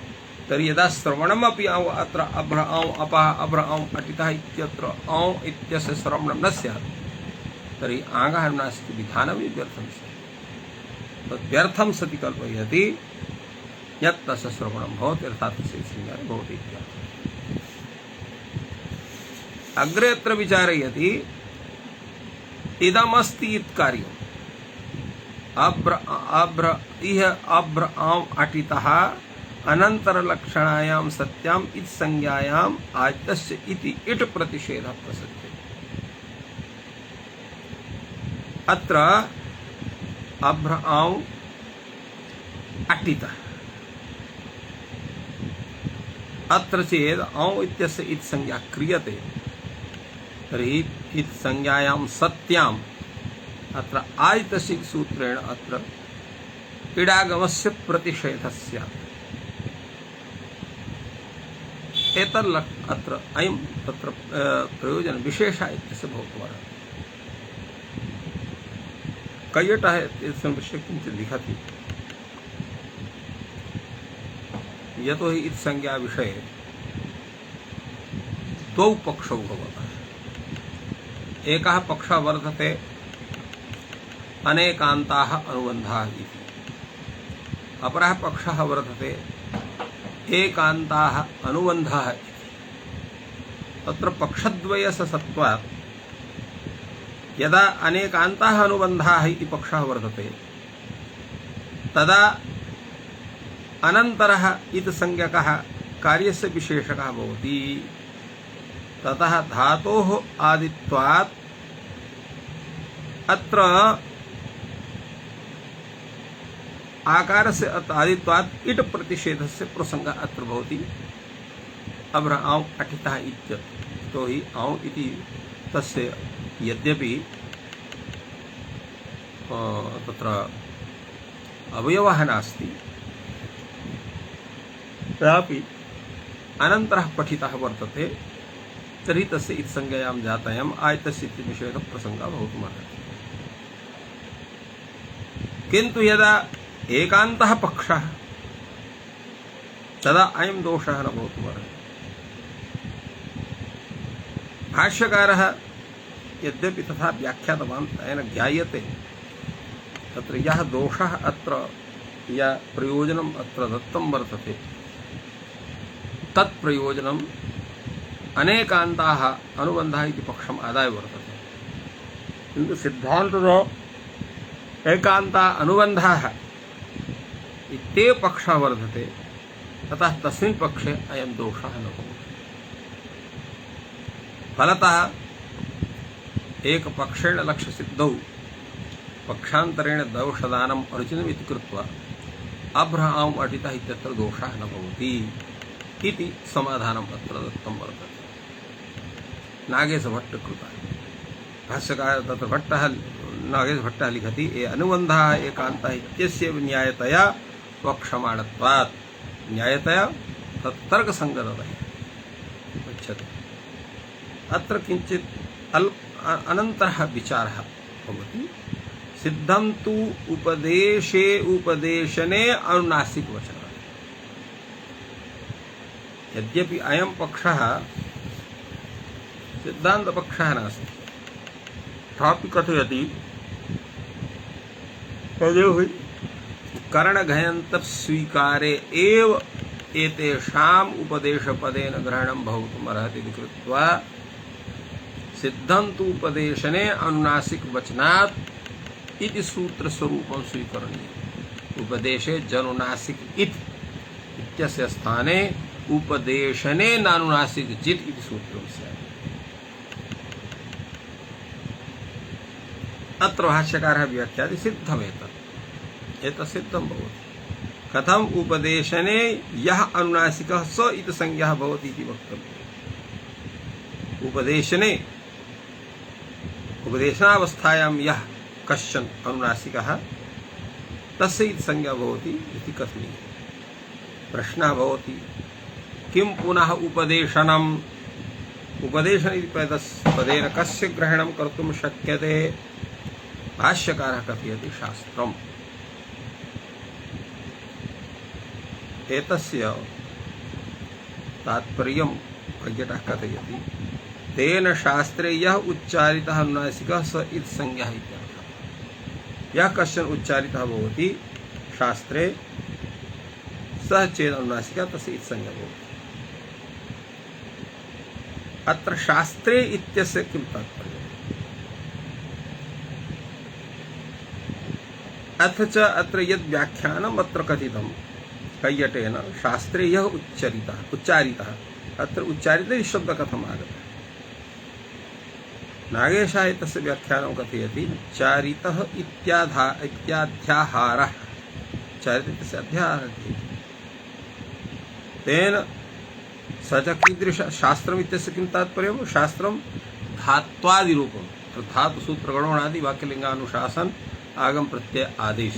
तर्हि यदा श्रवणमपि अत्र अभ्र औ अपः अभ्र औ अटितः इत्यत्र औ इत्यस्य श्रवणं न स्यात् तर्हि आंगः अनुनासिक विधानमेव व्यर्थं स्यात्। तद् व्यर्थं सति कल्पयति यत् तस्य श्रवणं भवति अर्थात् तस्य संज्ञा भवति इत्यर्थः। अग्रे अत्र विचारयति इदमस्ति इति कार्यम् अब्र आम् अटितः अनन्तरलक्षणायां सत्याम् इति संज्ञायाम् आद्यस्य इति इट् प्रतिषेधः प्रसज्यते। अत्र अब्र आम् अटितः अत्र चेत् औ इत्यस्य इति संज्ञा क्रियते तर्हि इति संज्ञायां सत्याम् अत्र आयतस्य सूत्रेण अत्र इडागमस्य प्रतिषेधः स्यात्। अत्र अयं तत्र प्रयोजन विशेषः इत्यस्य भवत्वात् कैयटः इत्यस्मिन् विषये किञ्चित् लिखति यतो हि इति संज्ञा विषये द्वौ पक्षौ भवतः। एकः पक्षः वर्तते अनेकान्ताः अनुबन्धाः इति, अपरः पक्षः वर्तते एकान्ताः अनुबन्धाः इति। तत्र पक्षद्वयस्य सत्त्वात् यदा अनेकान्ताः अनुबन्धाः इति पक्षः वर्तते तदा अनन्तरः इति संज्ञकः कार्यस्य विशेषकः भवति। ततः धातोः आदित्वात् अत्र आकारस्य आदित्वात् इट् प्रतिषेधस्य प्रसङ्गः अत्र भवति। अब्र आम् अटितः इत्यतो हि आम् इति तस्य यद्यपि तत्र अवयवः नास्ति तथापि अनन्तरः पठितः वर्तते तर्हि तस्य इति संज्ञायां जातायाम् आयतस्य इति विषयकः प्रसङ्गः भवितुमर्हति। किन्तु यदा एकान्तः पक्षः तदा अयं दोषः न भवितुमर्हति। भाष्यकारः यद्यपि तथा व्याख्यातवान् तेन ज्ञायते तत्र यः दोषः अत्र या प्रयोजनम् अत्र दत्तं वर्तते तत् प्रयोजनम् अनेकान्ताः अनुबन्धाः इति पक्षम् आदाय वर्तते। किन्तु सिद्धान्ततो एकान्ता अनुबन्धाः इत्येव पक्षः वर्तते ततः तस्मिन् पक्षे अयं दोषः न भवति। फलतः एकपक्षेण लक्ष्यसिद्धौ पक्षान्तरेण दोषदानम् अर्जुनमिति कृत्वा अब्र आम् अटितः इत्यत्र दोषः न भवति इति समाधानम् अत्र दत्तं वर्तते। नागेशभट्टकृतः भाष्यकारः तत्र भट्टः नागेशभट्टः लिखति ये अनुबन्धः एकान्तः इत्यस्यैव न्यायतया वक्ष्यमाणत्वात् न्यायतया तत् तर्कसङ्गततया उच्यते। अत्र किञ्चित् अनन्तरः विचारः भवति। सिद्धं तु उपदेशे उपदेशने अनुनासिकवचनः। यद्यपि अयं पक्षः सिद्धान्तपक्षः नास्ति तथापि कथयति तदेव करणघयन्तस्वीकारे एव एतेषाम् उपदेशपदेन ग्रहणं भवितुमर्हति इति कृत्वा सिद्धं तु उपदेशने अनुनासिकवचनात् इति सूत्रस्वरूपं स्वीकरणीयम्। उपदेशे जनुनासिक इत्यस्य स्थाने उपदेशने नानुनासिक जित् इति सूत्रं स्यात्। अत्र भाष्यकारः व्याख्याति सिद्धमेतत् एतत् सिद्धं भवति। कथम् उपदेशने यः अनुनासिकः स इति संज्ञः भवति इति वक्तव्यम्। उपदेशने उपदेशनावस्थायां यः कश्चन अनुनासिकः तस्य इति संज्ञा भवति इति कथनीयः। प्रश्नः भवति किं पुनः उपदेशनम् उपदेशन इति पदेन कस्य ग्रहणं कर्तुं शक्यते? भाष्यकारः कथयति शास्त्रम्। एतस्य तात्पर्यं कैयटः कथयति तेन शास्त्रे यः उच्चारितः अनुनासिकः स इति संज्ञा इत्यर्थः। यः कश्चन उच्चारितः भवति शास्त्रे सः चेत् अनुनासिका तस्य इत्संज्ञा भवति। अत्र शास्त्रे इत्यस्य किं तात्पर्यम्? अथ च अत्र यद् व्याख्यानम् अत्र कथितं कैयटेन शास्त्रे यः उच्चारितः अत्र उच्चारितः शब्द कथम् आगतः? नागेशः एतस्य व्याख्यानं कथयति उच्चारितः इत्याध्याहारः, उच्चारितः इत्यस्य अध्याहारः। तेन स च कीदृश शास्त्रम् इत्यस्य किं तात्पर्यं? शास्त्रं धात्वादिरूपं, धातुसूत्रगणोणादि वाक्यलिङ्गानुशासन आगम प्रत्यय आदेश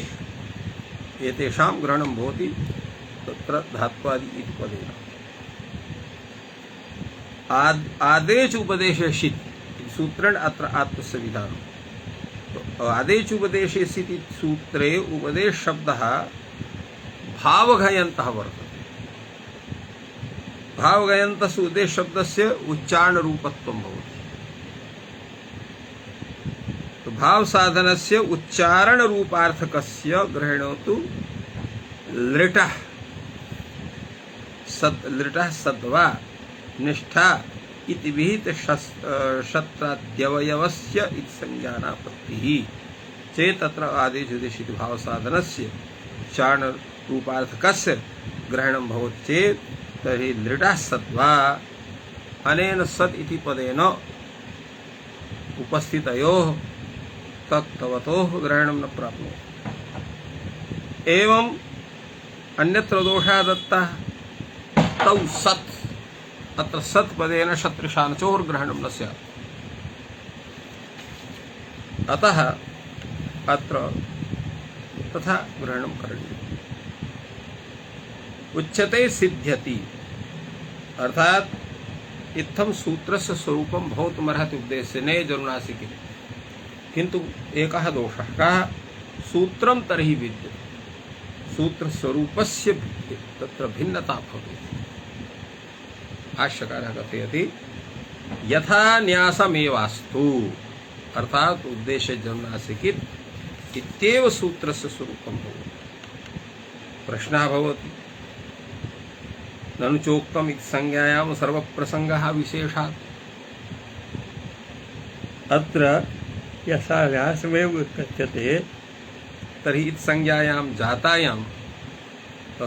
एतेषां ग्रहणं भवति तत्र धात्वादि इति पदेन। आदेश उपदेशे शित् सूत्रेण अत्र आत्मस्य विधानं। तो आदेश उपदेशे शित् इति सूत्रे उपदेश शब्दः भावघयन्तः वर्तते। भावघयन्तस्य उपदेश शब्दस्य उच्चारणरूपत्वं भवति। तो भाव साधनस्य उच्चारण रूपार्थकस्य ग्रहणो तु लृटः सद्वा निष्ठा इति विहित शत्राद्यवयवस्य इति संज्ञानापत्तिः चेत् तत्र आदेशोद्देशित भाव साधनस्य उच्चारण रूपार्थकस्य ग्रहणं भवति चेत् तर्हि लृटः सद्वा अनेन सत् इति पदेन उपस्थितयोः तत्तवतोः ग्रहणं न प्राप्नोति। एवं अन्यत्र दोषः दत्तः तौ सत्, अत्र सत् पदेन शत्रुशानचोः ग्रहणं न स्यात्। अतः अत्र तथा ग्रहणं करणीयम्। उच्यते सिद्ध्यति अर्थात् इत्थं सूत्रस्य स्वरूपं भवितुमर्हति उपदेशे न जनुनासिके, किन्तु एकः दोषः कः? सूत्रं तर्हि विद्यते, सूत्रस्वरूपस्य तत्र भिन्नता भवति। भाष्यकारः कथयति यथा न्यासमेवास्तु, अर्थात् उद्देश्य जनुनासिकित् इत्येव सूत्रस्य स्वरूपं भवति। प्रश्नः भवति ननु चोक्तम् इति संज्ञायां सर्वप्रसङ्गः विशेषात्। अत्र यथा व्यासमेव कथ्यते तर्हि इत्संज्ञायां जातायां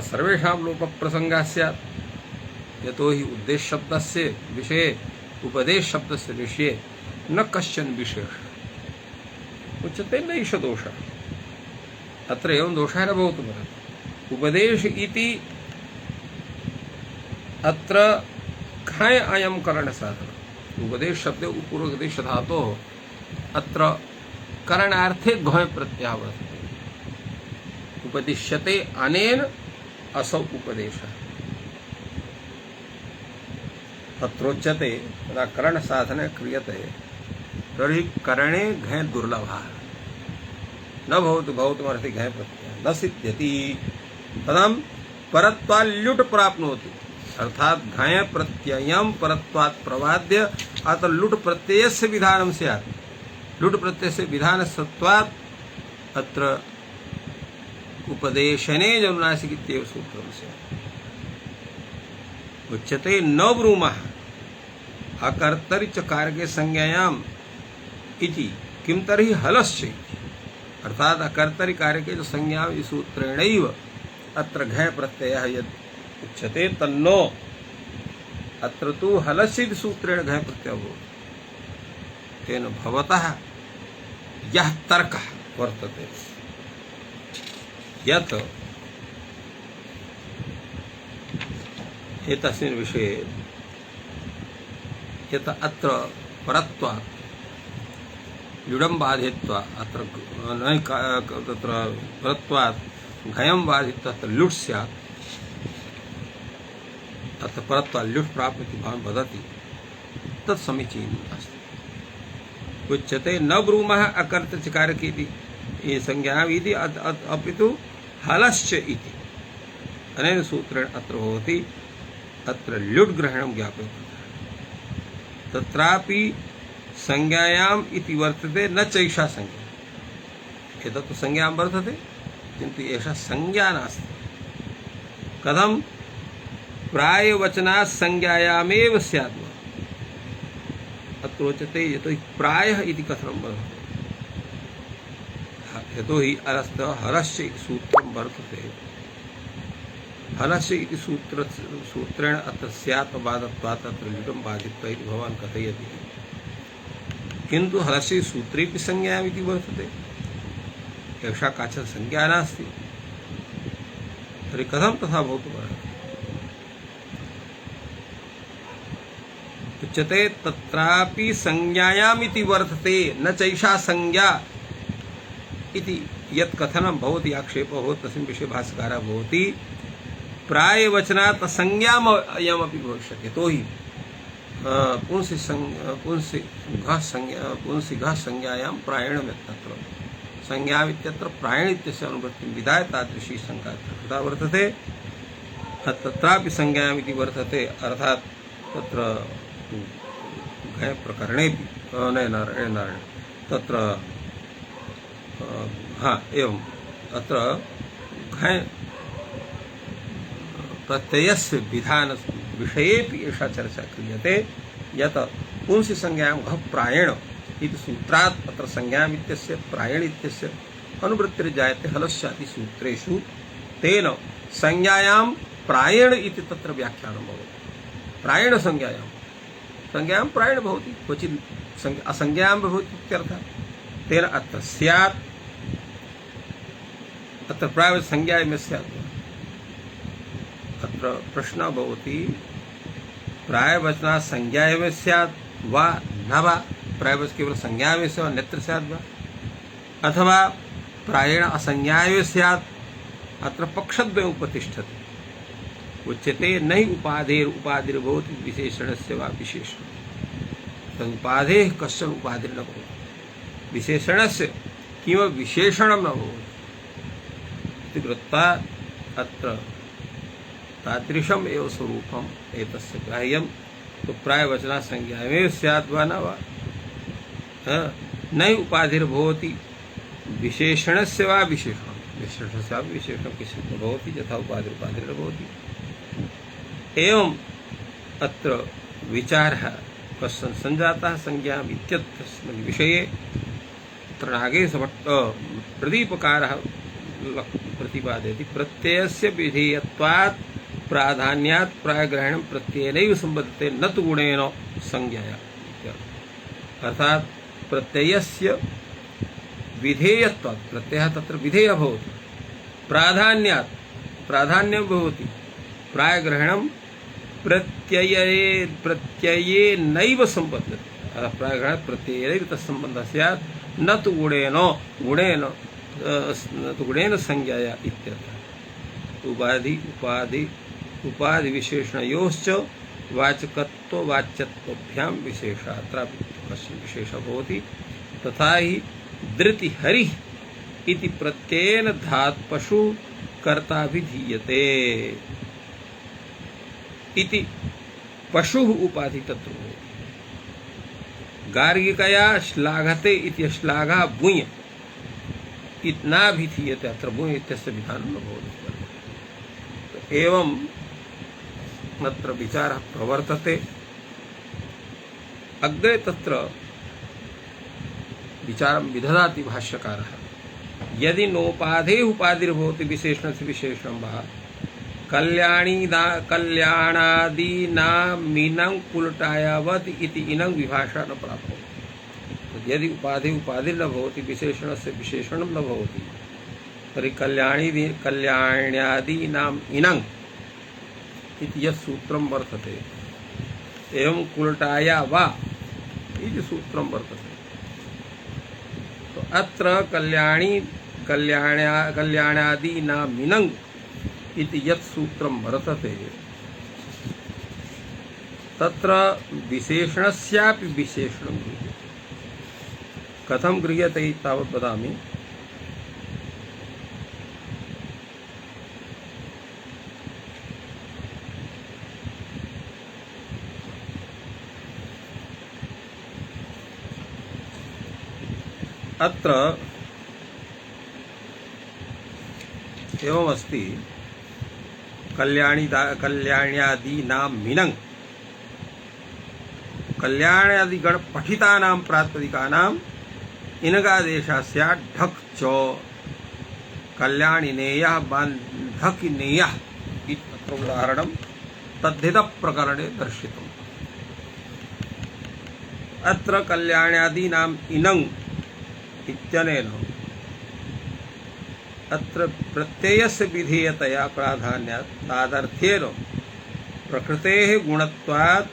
सर्वेषां लोकप्रसङ्गः स्यात्। यतो हि उद्देश्य शब्दस्य विषये उपदेश शब्दस्य विषये न कश्चन विशेषः उच्यते नैष दोषः। अत्र एवं दोषः न भवितुमर्हति। उपदेश इति अत्र घञ् अयं करणसाधनः। उपदेश शब्दे पूर्वोपदेश धातोः अत्र करणार्थे घञ् प्रत्ययः वर्तते। उपदिश्यते अनेन असौ उपदेशः। तत्रोच्यते यदा करणसाधने क्रियते तर्हि करणे घञ् दुर्लभः न भवतुमर्हति घञ् प्रत्ययः न सिद्ध्यति। तदं परत्वाल्लुट् प्राप्नोति, अर्थात घञ् प्रत्ययं परत्वात् प्रवाद्य अत्र लुट् प्रत्ययस्य विधानं स्यात्। लुट् प्रत्ययस्य विधानसत्वात् अत्र उपदेशने जनुनासिकित्येव सूत्रं स्यात्। उच्यते न ब्रूमः अकर्तरि च कारके संज्ञायाम् इति किं तर्हि हलश्च इति। अर्थात अकर्तरि कारके च संज्ञाम् इति सूत्रेणैव अत्र घञ् प्रत्ययः यद् उच्यते तन्नो अत्र तु हलस्य इति सूत्रेण घञ् प्रत्ययः भवति। तेन भवतः यः तर्कः वर्तते यत् एतस्मिन् विषये यत् अत्र परत्वात् लुडं बाधित्वा अत्र तत्र परत्वात् घञं बाधित्वा अत्र लुट् स्यात्, अत्र परत्वात् लुट् प्राप्नोति भवान् वदति तत् समीचीनं नास्ति। उच्यते न ब्रूमः अकर्तृकारके इति संज्ञाम् इति अपितु हलश्च इति अनेन सूत्रेण अत्र भवति। अत्र लुट् ग्रहणं ज्ञापयति। तत्रापि संज्ञायाम् इति वर्तते न चैषा संज्ञा। एतत् संज्ञां वर्तते किन्तु एषा संज्ञा नास्ति। कथम प्रायवचनात् संज्ञायामेव स्यात् अत्रोच्यते यतो हि प्रायः इति कथनं वर्तते यतो हि अरस्त हरस्य इति सूत्रं वर्तते हलस्य इति सूत्रेण अत्र स्यात् बाधत्वात् तत्र लिटं बाधित्वा इति भवान् कथयति किन्तु हलस्य सूत्रेऽपि संज्ञायाम् इति वर्तते एषा काचित् संज्ञा नास्ति तर्हि कथं तथा भवितुमर्हति उच्यते तत्रापि संज्ञायाम् इति वर्तते न चैषा संज्ञा इति यत् कथनं भवति आक्षेपो भवति तस्मिन् विषये भाष्यकारः भवति प्रायवचनात् संज्ञामयमपि भविष्यति यतो हि पुंसिघः संज्ञायां प्रायणमित्यत्र संज्ञामित्यत्र प्रायण इत्यस्य अनुवृत्तिं विधाय तादृशी शङ्का कृता वर्तते तत्रापि संज्ञायामिति वर्तते अर्थात् तत्र घय प्रकरणेपि नारायण तत्र एवं अत्र घय प्रत्ययस्य विधान विषयेपि एषा चर्चा क्रियते यत् पुंसि संज्ञायां घः प्रायण इति सूत्रात् अत्र संज्ञाम् इत्यस्य प्रायण इत्यस्य अनुवृत्तिर्जायते हलस्यादि सूत्रेषु तेन संज्ञायां प्रायण इति तत्र व्याख्यानं भवति प्रायण संज्ञायां प्रायण भवति क्वचित् असंज्ञायां भवति इत्यर्थः तेन अत्र स्यात् अत्र प्रायः संज्ञायां स्यात् अत्र प्रश्नः भवति प्रायवचनात् संज्ञायां स्यात् वा न वा प्रायवच केवल संज्ञायां स्यात् अन्यत्र स्यात् वा अथवा प्रायेण असंज्ञायां स्यात् अत्र पक्षद्वयम् उपतिष्ठति उच्यते न हि उपाधिर्भवति विशेषणस्य वा विशेषणं तदुपाधेः कश्चन उपाधिर्न भवति विशेषणस्य किमपि विशेषणं न भवति इति कृत्वा अत्र तादृशम् एव स्वरूपम् एतस्य ग्राह्यं तो प्रायवचनात् संज्ञायामेव स्यात् वा न वा न हि उपाधिर्भवति विशेषणस्य वा विशेषणं विशेषणस्यापि विशेषणं किञ्चित् भवति यथा उपाधिर्न भवति एवं अत्र विचारः कश्चन सञ्जातः संज्ञाम् इत्यस्मिन् विषये अत्र नागेशभट्ट प्रदीपकारः प्रतिपादयति प्रत्ययस्य विधेयत्वात् प्राधान्यात् प्रायग्रहणं प्रत्ययेनैव संबध्यते न तु गुणेन संज्ञया अर्थात् प्रत्ययस्य विधेयत्वात् प्रत्ययः तत्र विधेयः भवति प्राधान्यात् प्राधान्यं भवति प्रायग्रहणं प्रत्ययेनैव संबध्यते प्रायग्रहणात् प्रत्ययेनैव तत्सम्बन्धः स्यात् न तु गुणेन संज्ञया इत्यर्थः उपाधि विशेषणयोश्च वाचकत्व वाच्यत्वभ्यां विशेषः अत्रापि कश्चन विशेषः भवति तथा हि धृति हरिः इति प्रत्ययेन धात्पशु कर्ताभिधीयते इति पशुः उपाधि तत्र भवति गार्गिकया श्लाघते इति श्लाघा भूय इत्नाभिधीयते अत्र भूय इत्यस्य विधानं न भवति एवं अत्र विचारः प्रवर्तते अग्रे तत्र विचारं विदधाति भाष्यकारः यदि नोपाधेः उपाधिर्भवति विशेषणस्य विशेषणं वा कल्याणादीनामिनं कुलटायावत् इति इनं विभाषा न प्राप्नोति यदि उपाधिर्न भवति विशेषणस्य विशेषणं न भवति तर्हि कल्याण्यादीनाम् इनं इति यत् सूत्रं वर्तते एवं कुलटाया वा इति सूत्रं वर्तते तो अत्र कल्याणादीनाम् इनं इति यत् सूत्रं वर्तते तत्र विशेषणस्यापि विशेषणं गृह्यते कथं गृह्यते तावत् वदामि अत्र एवमस्ति कल्याण्यादीनां मिनं कल्याण्यादिगण पठितानां प्रातिपदिकानाम् इनगादेशः स्यात् ढक् च कल्याणिनेयः बान्धकिनेयः इत्यत्र उदाहरणं तद्धितप्रकरणे दर्शितम्। अत्र कल्याण्यादीनाम् इनं इत्यनेन अत्र प्रत्ययस्य विधेयतया प्राधान्यात् तादर्थ्येन प्रकृतेः गुणत्वात्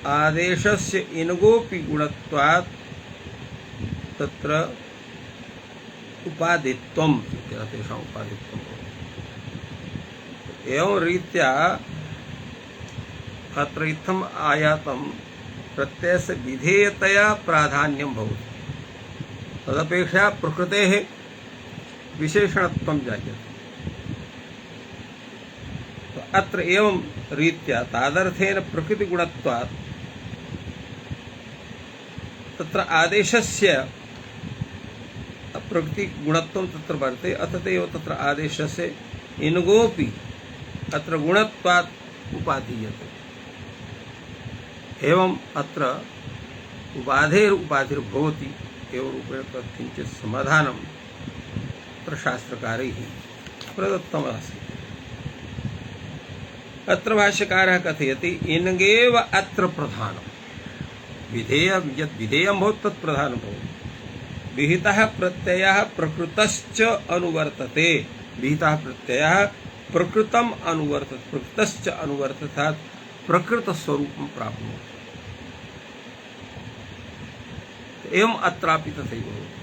आदेशस्य इनगोपि गुणत्वात् तत्र उपादित्वम् तेषाम् उपादित्वम्। एवं रीत्या अत्र इत्थम् आयातं प्रत्ययस्य विधेयतया प्राधान्यं भवति, तदपेक्षया प्रकृतेः विशेषणत्वं जायते। तो अत्र एवं रीत्या तादर्थेन प्रकृतिगुणत्वात् तत्र आदेशस्य प्रकृतिगुणत्वं तत्र वर्तते, अतः एव तत्र आदेशस्य इनगोपि अत्र गुणत्वात् उपाधीयते। एवं अत्र उपाधिर्भवति एवं रूपेण किञ्चित् समाधानं अत्र शास्त्रकारैः प्रदत्तमस्ति। अत्र भाष्यकारः कथयति इनगेव अत्र प्रधानं विधेयं यत् विधेयं भवति तत् प्रधानं भवति। विहितः प्रत्ययः प्रकृतश्च अनुवर्तते, विहितः प्रत्ययः प्रकृतम् अनुवर्तते, प्रकृतश्च अनुवर्तते प्रकृतस्वरूपं प्राप्नोति। एवं अत्रापि तथैव भवति।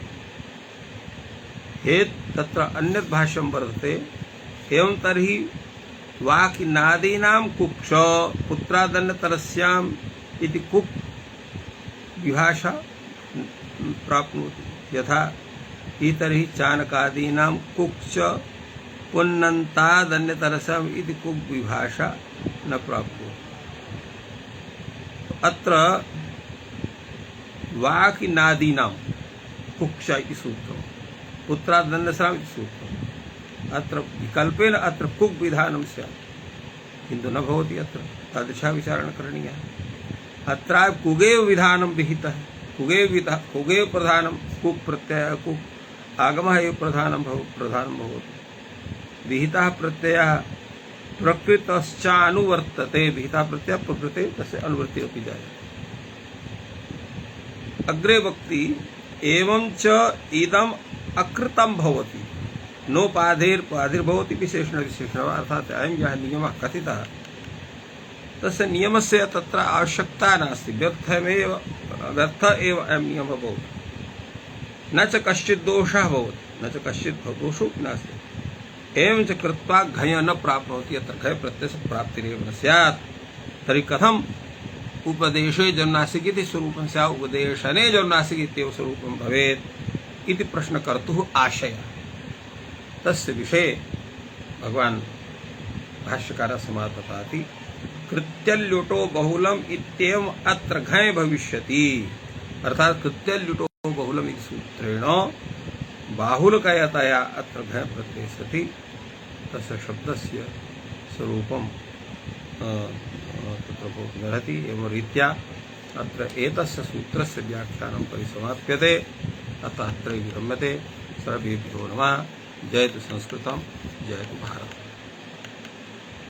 तत्र अन्यत् भाष्यं वर्तते एवं तर्हि वाक्नादीनां कुक्ष पुत्रादन्यतरस्याम् इति कुक् विभाषा प्राप्नोति, यथा हि तर्हि चाणकादीनां कुक्ष पुन्नन्तादन्यतरस्याम् इति कुक् विभाषा न प्राप्नोति। अत्र वाक्नादीनां कुक्ष इति सूत्रम्, पुत्रादन्यतरस्याम् इति सूत्रम्। अत्र विकल्पेन अत्र कुक् विधानं स्यात्, किन्तु न भवति। अत्र तादृशः विचारणा करणीयः। अत्र कुगेव विधानं विहितः, कुगेव प्रधानं, कुक् प्रत्ययः कुक् आगमः एव प्रधानं भवति। विहितः प्रत्ययः प्रकृतश्चानुवर्तते, विहितः प्रत्ययः प्रकृते तस्य अनुवृत्ति अपि जायते। अग्रे वक्ति एवं च इदम् अकृतं भवति, नोपाधिर्भवति विशेषण अर्थात् अयं यः नियमः कथितः तस्य नियमस्य तत्र आवश्यकता नास्ति, व्यर्थ एव अयं नियमः भवति। न च कश्चित् दोषः भवति, न च कश्चित् दोषोऽपि नास्ति। एवं च कृत्वा घय न प्राप्नोति, अत्र घय प्रत्ययस्य प्राप्तिरेव न स्यात्। तर्हि कथम् उपदेशे जन्नासिक इति स्वरूपं स्यात्, उपदेशने जन्नासिक इत्येव स्वरूपं भवेत् इति प्रश्नकर्तुः आशयः। तस्य विषये भगवान् भाष्यकारः समाददाति कृत्यल्युटो बहुलम् इत्येवम् अत्र घय भविष्यति। अर्थात् कृत्यल्युटो बहुलम् इति सूत्रेण बाहुलकयतया अत्र घय प्रत्ययः सति तस्य शब्दस्य स्वरूपं तत्र भवितुमर्हति। एवं रीत्या अत्र एतस्य सूत्रस्य व्याख्यानं परिसमाप्यते, अतः अत्र विरम्यते। सर्वेभ्यो नमः। जयतु संस्कृतं, जयतु भारतम्।